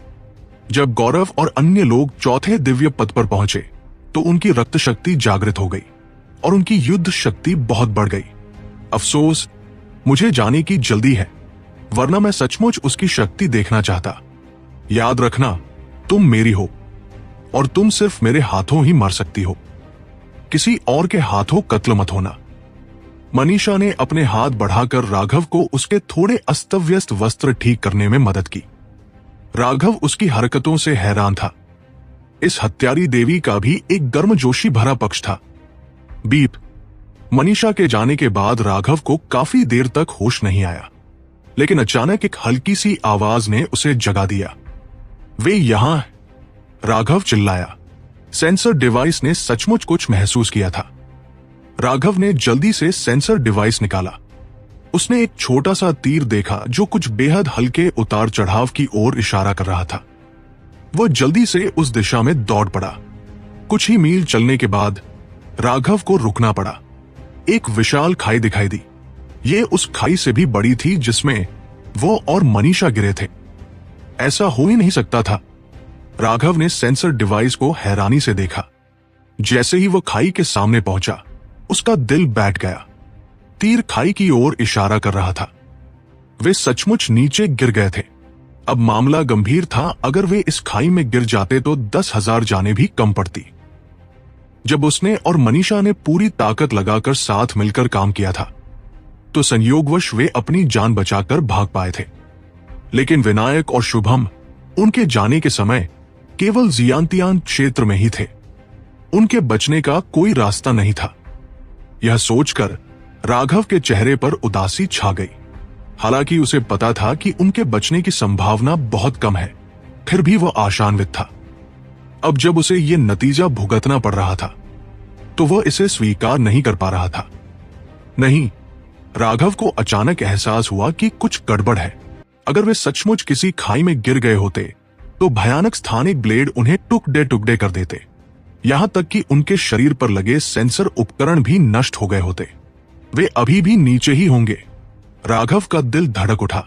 जब गौरव और अन्य लोग चौथे दिव्य पद पर पहुंचे तो उनकी रक्त शक्ति जागृत हो गई और उनकी युद्ध शक्ति बहुत बढ़ गई। अफसोस, मुझे जाने की जल्दी है, वरना मैं सचमुच उसकी शक्ति देखना चाहता। याद रखना, तुम मेरी हो और तुम सिर्फ मेरे हाथों ही मर सकती हो, किसी और के हाथों कत्ल मत होना। मनीषा ने अपने हाथ बढ़ाकर राघव को उसके थोड़े अस्तव्यस्त वस्त्र ठीक करने में मदद की। राघव उसकी हरकतों से हैरान था। इस हत्यारी देवी का भी एक गर्मजोशी भरा पक्ष था। बीप। मनीषा के जाने के बाद राघव को काफी देर तक होश नहीं आया, लेकिन अचानक एक हल्की सी आवाज ने उसे जगा दिया। वे यहां हैं। राघव चिल्लाया। सेंसर डिवाइस ने सचमुच कुछ महसूस किया था। राघव ने जल्दी से सेंसर डिवाइस निकाला। उसने एक छोटा सा तीर देखा जो कुछ बेहद हल्के उतार चढ़ाव की ओर इशारा कर रहा था। वह जल्दी से उस दिशा में दौड़ पड़ा। कुछ ही मील चलने के बाद राघव को रुकना पड़ा। एक विशाल खाई दिखाई दी। ये उस खाई से भी बड़ी थी जिसमें वो और मनीषा गिरे थे। ऐसा हो ही नहीं सकता था। राघव ने सेंसर डिवाइस को हैरानी से देखा। जैसे ही वो खाई के सामने पहुंचा, उसका दिल बैठ गया। तीर खाई की ओर इशारा कर रहा था। वे सचमुच नीचे गिर गए थे। अब मामला गंभीर था। अगर वे इस खाई में गिर जाते तो 10,000 जानें भी कम पड़ती। जब उसने और मनीषा ने पूरी ताकत लगाकर साथ मिलकर काम किया था, तो संयोगवश वे अपनी जान बचाकर भाग पाए थे। लेकिन विनायक और शुभम उनके जाने के समय केवल जियांतियान क्षेत्र में ही थे। उनके बचने का कोई रास्ता नहीं था। यह सोचकर राघव के चेहरे पर उदासी छा गई। हालांकि उसे पता था कि उनके बचने की संभावना बहुत कम है, फिर भी वह आशान्वित था। अब जब उसे यह नतीजा भुगतना पड़ रहा था, तो वह इसे स्वीकार नहीं कर पा रहा था। नहीं, राघव को अचानक एहसास हुआ कि कुछ गड़बड़ है। अगर वे सचमुच किसी खाई में गिर गए होते, तो भयानक स्थानिक ब्लेड उन्हें टुकड़े टुकड़े कर देते। यहां तक कि उनके शरीर पर लगे सेंसर उपकरण भी नष्ट हो गए होते। वे अभी भी नीचे ही होंगे। राघव का दिल धड़क उठा।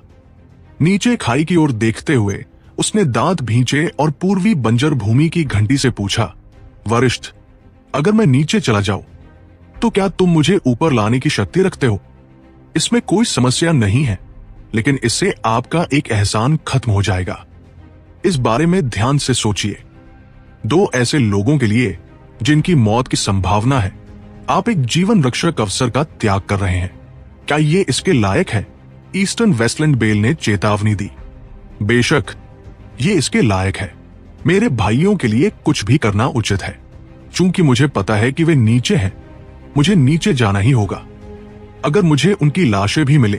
नीचे खाई की ओर देखते हुए उसने दांत भींचे और पूर्वी बंजर भूमि की घंटी से पूछा, वरिष्ठ, अगर मैं नीचे चला जाऊं, तो क्या तुम मुझे ऊपर लाने की शक्ति रखते हो? इसमें कोई समस्या नहीं है, लेकिन इससे आपका एक एहसान खत्म हो जाएगा। इस बारे में ध्यान से सोचिए। 2 ऐसे लोगों के लिए जिनकी मौत की संभावना है, आप एक जीवन रक्षक अवसर का त्याग कर रहे हैं। क्या ये इसके लायक है? ईस्टर्न वेस्टलैंड बेल ने चेतावनी दी। बेशक ये इसके लायक है। मेरे भाइयों के लिए कुछ भी करना उचित है। चूंकि मुझे पता है कि वे नीचे हैं, मुझे नीचे जाना ही होगा। अगर मुझे उनकी लाशें भी मिले,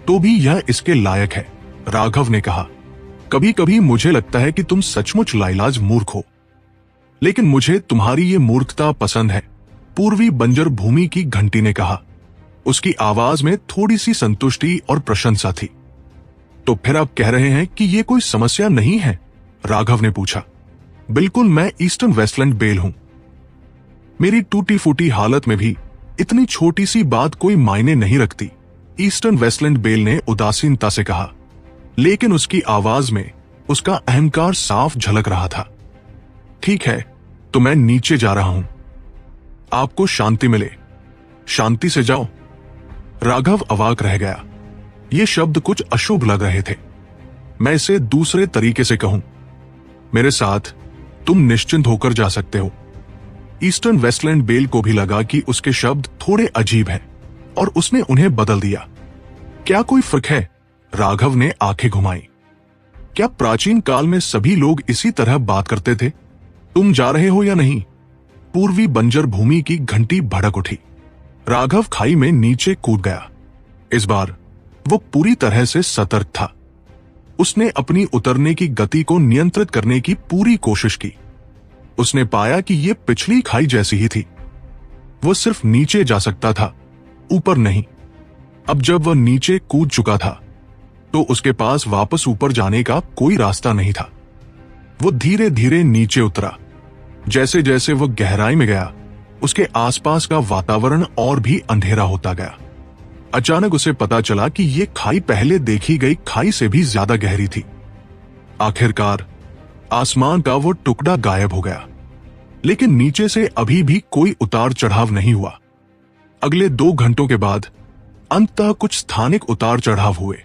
तो भी यह इसके लायक है, राघव ने कहा। कभी कभी मुझे लगता है कि तुम सचमुच लाइलाज मूर्ख हो, लेकिन मुझे तुम्हारी ये मूर्खता पसंद है, पूर्वी बंजर भूमि की घंटी ने कहा। उसकी आवाज में थोड़ी सी संतुष्टि और प्रशंसा थी। तो फिर आप कह रहे हैं कि यह कोई समस्या नहीं है? राघव ने पूछा। बिल्कुल, मैं ईस्टर्न वेस्टलैंड बेल हूं। मेरी टूटी फूटी हालत में भी इतनी छोटी सी बात कोई मायने नहीं रखती, ईस्टर्न वेस्टलैंड बेल ने उदासीनता से कहा। लेकिन उसकी आवाज में उसका अहंकार साफ झलक रहा था। ठीक है, तो मैं नीचे जा रहा हूं। आपको शांति मिले। शांति से जाओ। राघव अवाक रह गया। ये शब्द कुछ अशुभ लग रहे थे। मैं इसे दूसरे तरीके से कहूं, मेरे साथ तुम निश्चिंत होकर जा सकते हो। ईस्टर्न वेस्टलैंड बेल को भी लगा कि उसके शब्द थोड़े अजीब हैं, और उसने उन्हें बदल दिया। क्या कोई फर्क है? राघव ने आंखें घुमाई। क्या प्राचीन काल में सभी लोग इसी तरह बात करते थे? तुम जा रहे हो या नहीं? पूर्वी बंजर भूमि की घंटी भड़क उठी। राघव खाई में नीचे कूद गया। इस बार वो पूरी तरह से सतर्क था। उसने अपनी उतरने की गति को नियंत्रित करने की पूरी कोशिश की। उसने पाया कि यह पिछली खाई जैसी ही थी। वो सिर्फ नीचे जा सकता था, ऊपर नहीं। अब जब वह नीचे कूद चुका था, तो उसके पास वापस ऊपर जाने का कोई रास्ता नहीं था। वो धीरे धीरे नीचे उतरा। जैसे जैसे वह गहराई में गया, उसके आसपास का वातावरण और भी अंधेरा होता गया। अचानक उसे पता चला कि यह खाई पहले देखी गई खाई से भी ज्यादा गहरी थी। आखिरकार आसमान का वो टुकड़ा गायब हो गया, लेकिन नीचे से अभी भी कोई उतार चढ़ाव नहीं हुआ। अगले 2 घंटों के बाद अंततः कुछ स्थानिक उतार चढ़ाव हुए।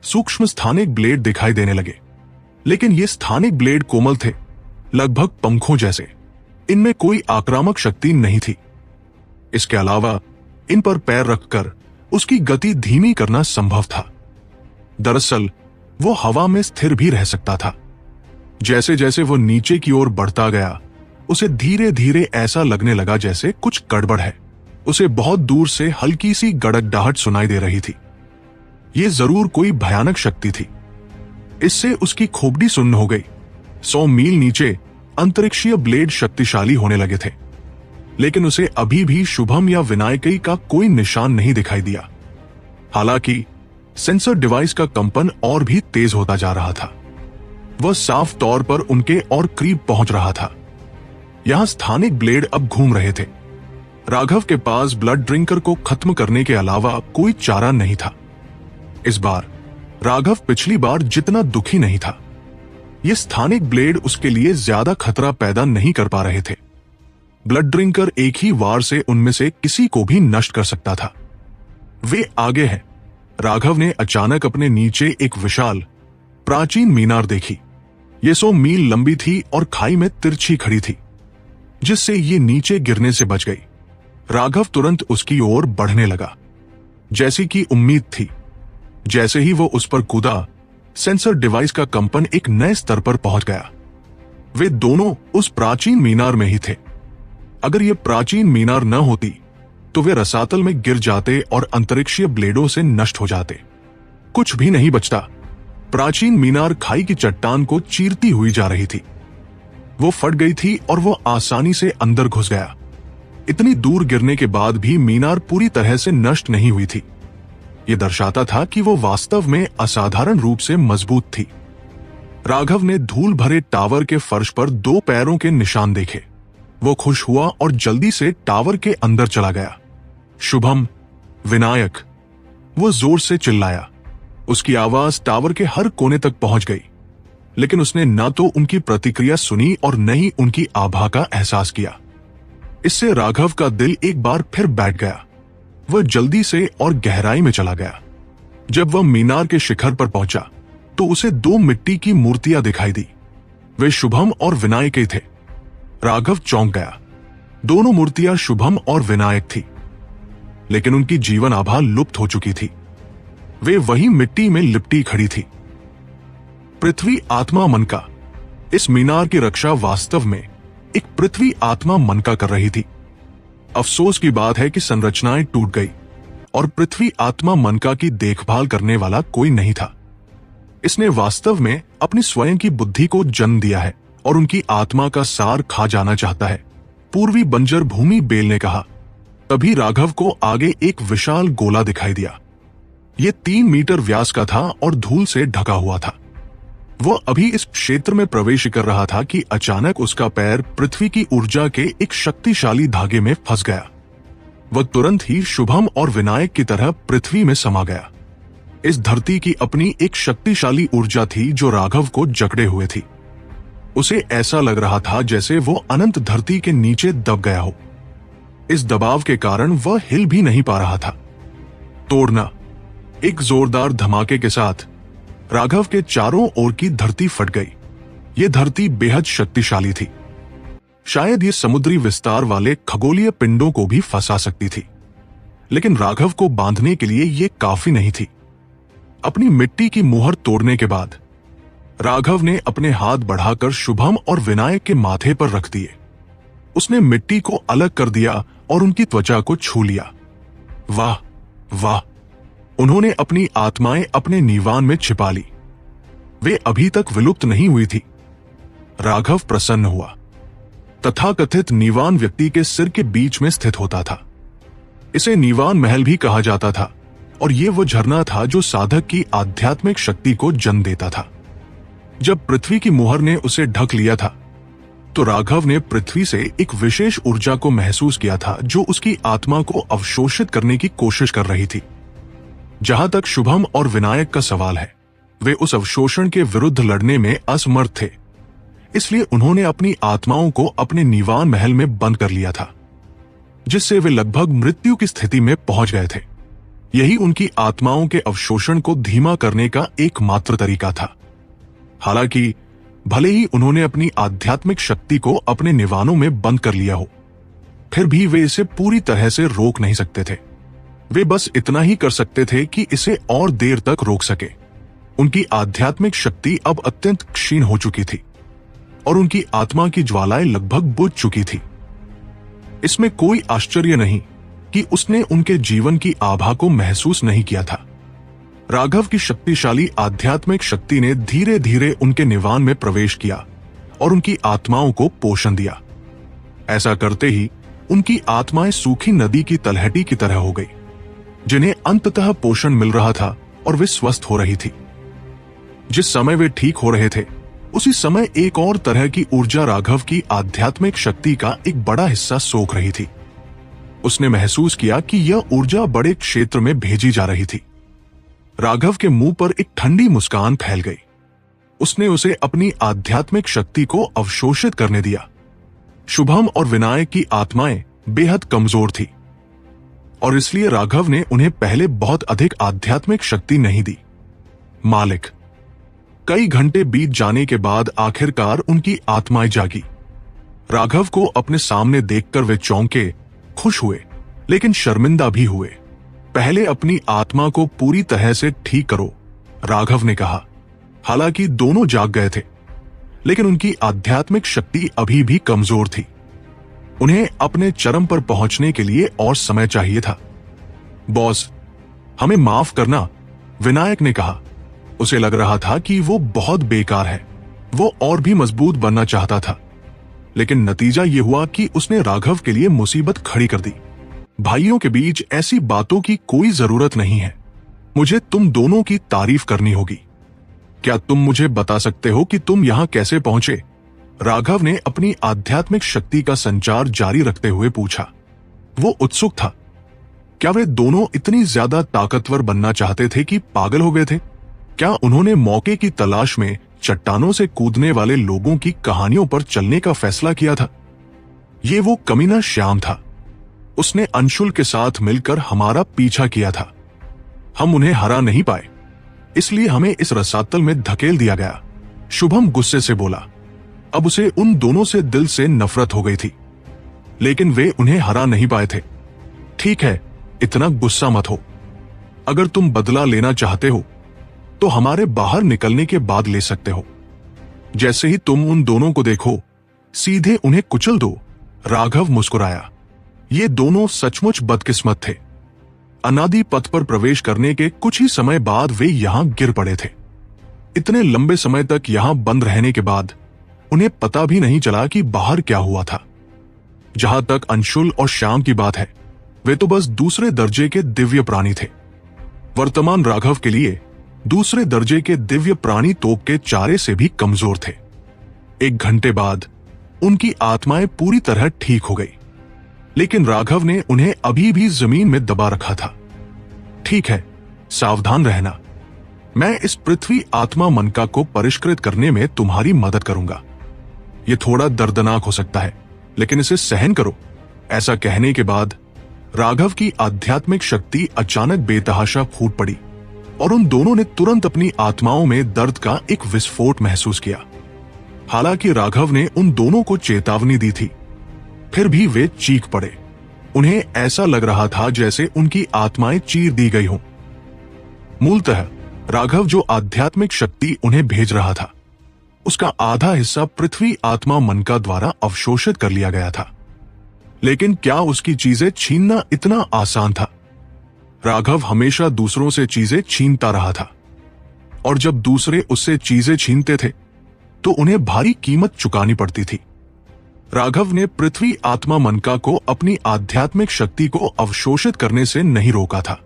सूक्ष्म स्थानिक ब्लेड दिखाई देने लगे, लेकिन ये स्थानिक ब्लेड कोमल थे, लगभग पंखों जैसे। इनमें कोई आक्रामक शक्ति नहीं थी। इसके अलावा इन पर पैर रखकर उसकी गति धीमी करना संभव था। दरअसल वो हवा में स्थिर भी रह सकता था। जैसे जैसे वो नीचे की ओर बढ़ता गया, उसे धीरे धीरे ऐसा लगने लगा जैसे कुछ गड़बड़ है। उसे बहुत दूर से हल्की सी गड़गड़ाहट सुनाई दे रही थी। ये जरूर कोई भयानक शक्ति थी। इससे उसकी खोपड़ी सुन्न हो गई। 100 मील नीचे अंतरिक्षीय ब्लेड शक्तिशाली होने लगे थे, लेकिन उसे अभी भी शुभम या विनायकी का कोई निशान नहीं दिखाई दिया। हालांकि सेंसर डिवाइस का कंपन और भी तेज होता जा रहा था। वह साफ तौर पर उनके और करीब पहुंच रहा था। यहां स्थानिक ब्लेड अब घूम रहे थे। राघव के पास ब्लड ड्रिंकर को खत्म करने के अलावा कोई चारा नहीं था। इस बार राघव पिछली बार जितना दुखी नहीं था। ये स्थानिक ब्लेड उसके लिए ज्यादा खतरा पैदा नहीं कर पा रहे थे। ब्लड ड्रिंकर एक ही वार से उनमें से किसी को भी नष्ट कर सकता था। वे आगे हैं। राघव ने अचानक अपने नीचे एक विशाल प्राचीन मीनार देखी। ये 100 मील लंबी थी और खाई में तिरछी खड़ी थी, जिससे ये नीचे गिरने से बच गई। राघव तुरंत उसकी ओर बढ़ने लगा, जैसी कि उम्मीद थी। जैसे ही वो उस पर कूदा, सेंसर डिवाइस का कंपन एक नए स्तर पर पहुंच गया। वे दोनों उस प्राचीन मीनार में ही थे। अगर ये प्राचीन मीनार न होती तो वे रसातल में गिर जाते और अंतरिक्षीय ब्लेडों से नष्ट हो जाते। कुछ भी नहीं बचता। प्राचीन मीनार खाई की चट्टान को चीरती हुई जा रही थी। वो फट गई थी और वो आसानी से अंदर घुस गया। इतनी दूर गिरने के बाद भी मीनार पूरी तरह से नष्ट नहीं हुई थी। ये दर्शाता था कि वो वास्तव में असाधारण रूप से मजबूत थी। राघव ने धूल भरे टावर के फर्श पर 2 पैरों के निशान देखे। वो खुश हुआ और जल्दी से टावर के अंदर चला गया। शुभम, विनायक, वो जोर से चिल्लाया। उसकी आवाज टावर के हर कोने तक पहुंच गई, लेकिन उसने न तो उनकी प्रतिक्रिया सुनी और न ही उनकी आभा का एहसास किया। इससे राघव का दिल एक बार फिर बैठ गया। वह जल्दी से और गहराई में चला गया। जब वह मीनार के शिखर पर पहुंचा तो उसे 2 मिट्टी की मूर्तियां दिखाई दी। वे शुभम और विनायक ही थे। राघव चौंक गया। दोनों मूर्तियां शुभम और विनायक थी, लेकिन उनकी जीवन आभा लुप्त हो चुकी थी। वे वही मिट्टी में लिपटी खड़ी थी। पृथ्वी आत्मा मनका। इस मीनार की रक्षा वास्तव में एक पृथ्वी आत्मा मनका कर रही थी। अफसोस की बात है कि संरचनाएं टूट गई और पृथ्वी आत्मा मनका की देखभाल करने वाला कोई नहीं था। इसने वास्तव में अपनी स्वयं की बुद्धि को जन्म दिया है और उनकी आत्मा का सार खा जाना चाहता है। पूर्वी बंजर भूमि बेल ने कहा। तभी राघव को आगे एक विशाल गोला दिखाई दिया। यह 3 मीटर व्यास का था और धूल से ढका हुआ था। वह अभी इस क्षेत्र में प्रवेश कर रहा था कि अचानक उसका पैर पृथ्वी की ऊर्जा के एक शक्तिशाली धागे में फंस गया। वह तुरंत ही शुभम और विनायक की तरह पृथ्वी में समा गया। इस धरती की अपनी एक शक्तिशाली ऊर्जा थी जो राघव को जकड़े हुए थी। उसे ऐसा लग रहा था जैसे वो अनंत धरती के नीचे दब गया हो। इस दबाव के कारण वह हिल भी नहीं पा रहा था। तोड़ना। एक जोरदार धमाके के साथ राघव के चारों ओर की धरती फट गई। यह धरती बेहद शक्तिशाली थी। शायद ये समुद्री विस्तार वाले खगोलीय पिंडों को भी फंसा सकती थी, लेकिन राघव को बांधने के लिए यह काफी नहीं थी। अपनी मिट्टी की मुहर तोड़ने के बाद राघव ने अपने हाथ बढ़ाकर शुभम और विनायक के माथे पर रख दिए। उसने मिट्टी को अलग कर दिया और उनकी त्वचा को छू लिया। वाह वाह! उन्होंने अपनी आत्माएं अपने नीवान में छिपा ली। वे अभी तक विलुप्त नहीं हुई थी। राघव प्रसन्न हुआ। तथाकथित नीवान व्यक्ति के सिर के बीच में स्थित होता था। इसे नीवान महल भी कहा जाता था और यह वो झरना था जो साधक की आध्यात्मिक शक्ति को जन्म देता था। जब पृथ्वी की मुहर ने उसे ढक लिया था तो राघव ने पृथ्वी से एक विशेष ऊर्जा को महसूस किया था जो उसकी आत्मा को अवशोषित करने की कोशिश कर रही थी। जहां तक शुभम और विनायक का सवाल है, वे उस अवशोषण के विरुद्ध लड़ने में असमर्थ थे। इसलिए उन्होंने अपनी आत्माओं को अपने नीवान महल में बंद कर लिया था, जिससे वे लगभग मृत्यु की स्थिति में पहुंच गए थे। यही उनकी आत्माओं के अवशोषण को धीमा करने का एकमात्र तरीका था। हालांकि भले ही उन्होंने अपनी आध्यात्मिक शक्ति को अपने निवानों में बंद कर लिया हो, फिर भी वे इसे पूरी तरह से रोक नहीं सकते थे। वे बस इतना ही कर सकते थे कि इसे और देर तक रोक सके। उनकी आध्यात्मिक शक्ति अब अत्यंत क्षीण हो चुकी थी और उनकी आत्मा की ज्वालाएं लगभग बुझ चुकी थी। इसमें कोई आश्चर्य नहीं कि उसने उनके जीवन की आभा को महसूस नहीं किया था। राघव की शक्तिशाली आध्यात्मिक शक्ति ने धीरे धीरे उनके निवान में प्रवेश किया और उनकी आत्माओं को पोषण दिया। ऐसा करते ही उनकी आत्माएं सूखी नदी की तलहटी की तरह हो गई, जिन्हें अंततः पोषण मिल रहा था और वे स्वस्थ हो रही थी। जिस समय वे ठीक हो रहे थे, उसी समय एक और तरह की ऊर्जा राघव की आध्यात्मिक शक्ति का एक बड़ा हिस्सा सोख रही थी। उसने महसूस किया कि यह ऊर्जा बड़े क्षेत्र में भेजी जा रही थी। राघव के मुंह पर एक ठंडी मुस्कान फैल गई। उसने उसे अपनी आध्यात्मिक शक्ति को अवशोषित करने दिया। शुभम और विनायक की आत्माएं बेहद कमजोर थी और इसलिए राघव ने उन्हें पहले बहुत अधिक आध्यात्मिक शक्ति नहीं दी। मालिक, कई घंटे बीत जाने के बाद आखिरकार उनकी आत्माएं जागी। राघव को अपने सामने देखकर वे चौंके, खुश हुए, लेकिन शर्मिंदा भी हुए। पहले अपनी आत्मा को पूरी तरह से ठीक करो, राघव ने कहा। हालांकि दोनों जाग गए थे, लेकिन उनकी आध्यात्मिक शक्ति अभी भी कमजोर थी। उन्हें अपने चरम पर पहुंचने के लिए और समय चाहिए था। बॉस, हमें माफ करना, विनायक ने कहा। उसे लग रहा था कि वो बहुत बेकार है। वो और भी मजबूत बनना चाहता था, लेकिन नतीजा ये हुआ कि उसने राघव के लिए मुसीबत खड़ी कर दी। भाइयों के बीच ऐसी बातों की कोई जरूरत नहीं है। मुझे तुम दोनों की तारीफ करनी होगी। क्या तुम मुझे बता सकते हो कि तुम यहां कैसे पहुंचे? राघव ने अपनी आध्यात्मिक शक्ति का संचार जारी रखते हुए पूछा। वो उत्सुक था। क्या वे दोनों इतनी ज्यादा ताकतवर बनना चाहते थे कि पागल हो गए थे? क्या उन्होंने मौके की तलाश में चट्टानों से कूदने वाले लोगों की कहानियों पर चलने का फैसला किया था? ये वो कमीना श्याम था। उसने अंशुल के साथ मिलकर हमारा पीछा किया था। हम उन्हें हरा नहीं पाए, इसलिए हमें इस रसातल में धकेल दिया गया। शुभम गुस्से से बोला। अब उसे उन दोनों से दिल से नफरत हो गई थी, लेकिन वे उन्हें हरा नहीं पाए थे। ठीक है, इतना गुस्सा मत हो। अगर तुम बदला लेना चाहते हो तो हमारे बाहर निकलने के बाद ले सकते हो। जैसे ही तुम उन दोनों को देखो, सीधे उन्हें कुचल दो। राघव मुस्कुराया। ये दोनों सचमुच बदकिस्मत थे। अनादि पथ पर प्रवेश करने के कुछ ही समय बाद वे यहां गिर पड़े थे। इतने लंबे समय तक यहां बंद रहने के बाद उन्हें पता भी नहीं चला कि बाहर क्या हुआ था। जहां तक अंशुल और श्याम की बात है, वे तो बस दूसरे दर्जे के दिव्य प्राणी थे। वर्तमान राघव के लिए दूसरे दर्जे के दिव्य प्राणी तोप के चारे से भी कमजोर थे। 1 घंटे बाद उनकी आत्माएं पूरी तरह ठीक हो गई, लेकिन राघव ने उन्हें अभी भी जमीन में दबा रखा था। ठीक है, सावधान रहना। मैं इस पृथ्वी आत्मा मनका को परिष्कृत करने में तुम्हारी मदद करूंगा। यह थोड़ा दर्दनाक हो सकता है, लेकिन इसे सहन करो। ऐसा कहने के बाद राघव की आध्यात्मिक शक्ति अचानक बेतहाशा फूट पड़ी और उन दोनों ने तुरंत अपनी आत्माओं में दर्द का एक विस्फोट महसूस किया। हालांकि राघव ने उन दोनों को चेतावनी दी थी, फिर भी वे चीख पड़े। उन्हें ऐसा लग रहा था जैसे उनकी आत्माएं चीर दी गई हों। मूलतः राघव जो आध्यात्मिक शक्ति उन्हें भेज रहा था, उसका आधा हिस्सा पृथ्वी आत्मा मनका द्वारा अवशोषित कर लिया गया था। लेकिन क्या उसकी चीजें छीनना इतना आसान था? राघव हमेशा दूसरों से चीजें छीनता रहा था, और जब दूसरे उससे चीजें छीनते थे तो उन्हें भारी कीमत चुकानी पड़ती थी। राघव ने पृथ्वी आत्मा मनका को अपनी आध्यात्मिक शक्ति को अवशोषित करने से नहीं रोका था।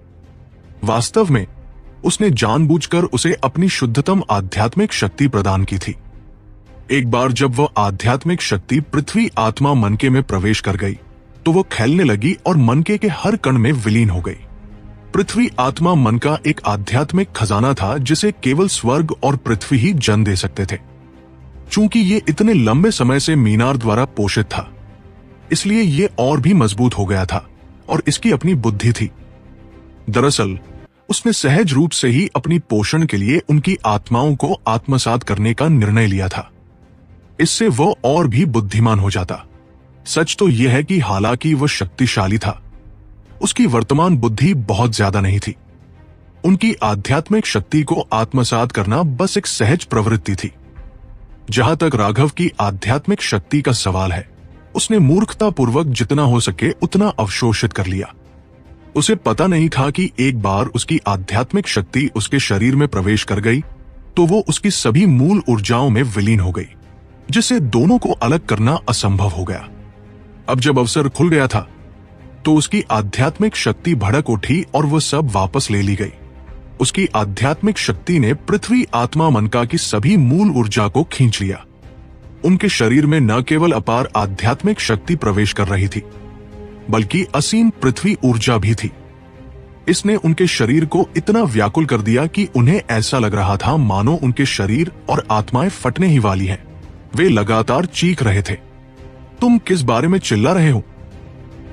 वास्तव में उसने जानबूझकर उसे अपनी शुद्धतम आध्यात्मिक शक्ति प्रदान की थी। एक बार जब वह आध्यात्मिक शक्ति पृथ्वी आत्मा मनके में प्रवेश कर गई तो वह फैलने लगी और मनके के हर कण में विलीन हो गई। पृथ्वी आत्मा मनका एक आध्यात्मिक खजाना था जिसे केवल स्वर्ग और पृथ्वी ही जन्म दे सकते थे। चूंकि ये इतने लंबे समय से मीनार द्वारा पोषित था, इसलिए ये और भी मजबूत हो गया था और इसकी अपनी बुद्धि थी। दरअसल उसने सहज रूप से ही अपनी पोषण के लिए उनकी आत्माओं को आत्मसात करने का निर्णय लिया था। इससे वह और भी बुद्धिमान हो जाता। सच तो यह है कि हालांकि वह शक्तिशाली था, उसकी वर्तमान बुद्धि बहुत ज्यादा नहीं थी। उनकी आध्यात्मिक शक्ति को आत्मसात करना बस एक सहज प्रवृत्ति थी। जहां तक राघव की आध्यात्मिक शक्ति का सवाल है, उसने मूर्खतापूर्वक जितना हो सके उतना अवशोषित कर लिया। उसे पता नहीं था कि एक बार उसकी आध्यात्मिक शक्ति उसके शरीर में प्रवेश कर गई तो वो उसकी सभी मूल ऊर्जाओं में विलीन हो गई। जिससे दोनों को अलग करना असंभव हो गया। अब जब अवसर खुल गया था तो उसकी आध्यात्मिक शक्ति भड़क उठी और वह सब वापस ले ली गई। उसकी आध्यात्मिक शक्ति ने पृथ्वी आत्मा मनका की सभी मूल ऊर्जा को खींच लिया। उनके शरीर में न केवल अपार आध्यात्मिक शक्ति प्रवेश कर रही थी, बल्कि असीम पृथ्वी ऊर्जा भी थी। इसने उनके शरीर को इतना व्याकुल कर दिया कि उन्हें ऐसा लग रहा था मानो उनके शरीर और आत्माएं फटने ही वाली हैं। वे लगातार चीख रहे थे, तुम किस बारे में चिल्ला रहे हो?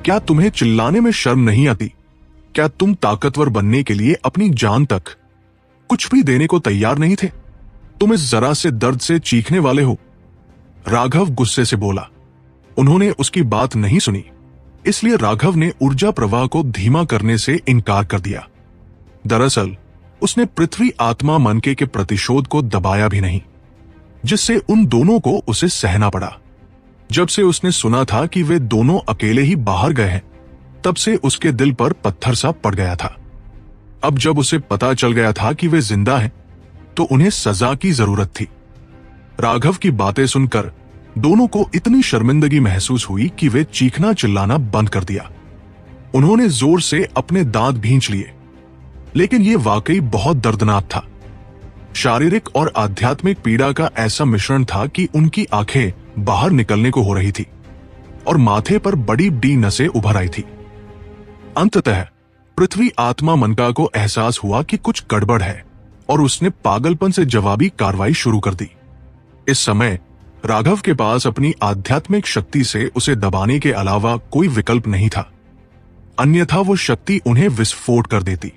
क्या तुम्हें चिल्लाने में शर्म नहीं आती? क्या तुम ताकतवर बनने के लिए अपनी जान तक कुछ भी देने को तैयार नहीं थे? तुम इस जरा से दर्द से चीखने वाले हो? राघव गुस्से से बोला। उन्होंने उसकी बात नहीं सुनी, इसलिए राघव ने ऊर्जा प्रवाह को धीमा करने से इनकार कर दिया। दरअसल उसने पृथ्वी आत्मा मनके के प्रतिशोध को दबाया भी नहीं, जिससे उन दोनों को उसे सहना पड़ा। जब से उसने सुना था कि वे दोनों अकेले ही बाहर गए हैं, तब से उसके दिल पर पत्थर सा पड़ गया था। अब जब उसे पता चल गया था कि वे जिंदा हैं, तो उन्हें सजा की जरूरत थी। राघव की बातें सुनकर दोनों को इतनी शर्मिंदगी महसूस हुई कि वे चीखना चिल्लाना बंद कर दिया। उन्होंने जोर से अपने दांत भींच लिए, लेकिन यह वाकई बहुत दर्दनाक था। शारीरिक और आध्यात्मिक पीड़ा का ऐसा मिश्रण था कि उनकी आंखें बाहर निकलने को हो रही थी और माथे पर बड़ी बड़ी नसें उभर आई थी। अंततः पृथ्वी आत्मा मनका को एहसास हुआ कि कुछ गड़बड़ है और उसने पागलपन से जवाबी कार्रवाई शुरू कर दी। इस समय राघव के पास अपनी आध्यात्मिक शक्ति से उसे दबाने के अलावा कोई विकल्प नहीं था, अन्यथा वो शक्ति उन्हें विस्फोट कर देती।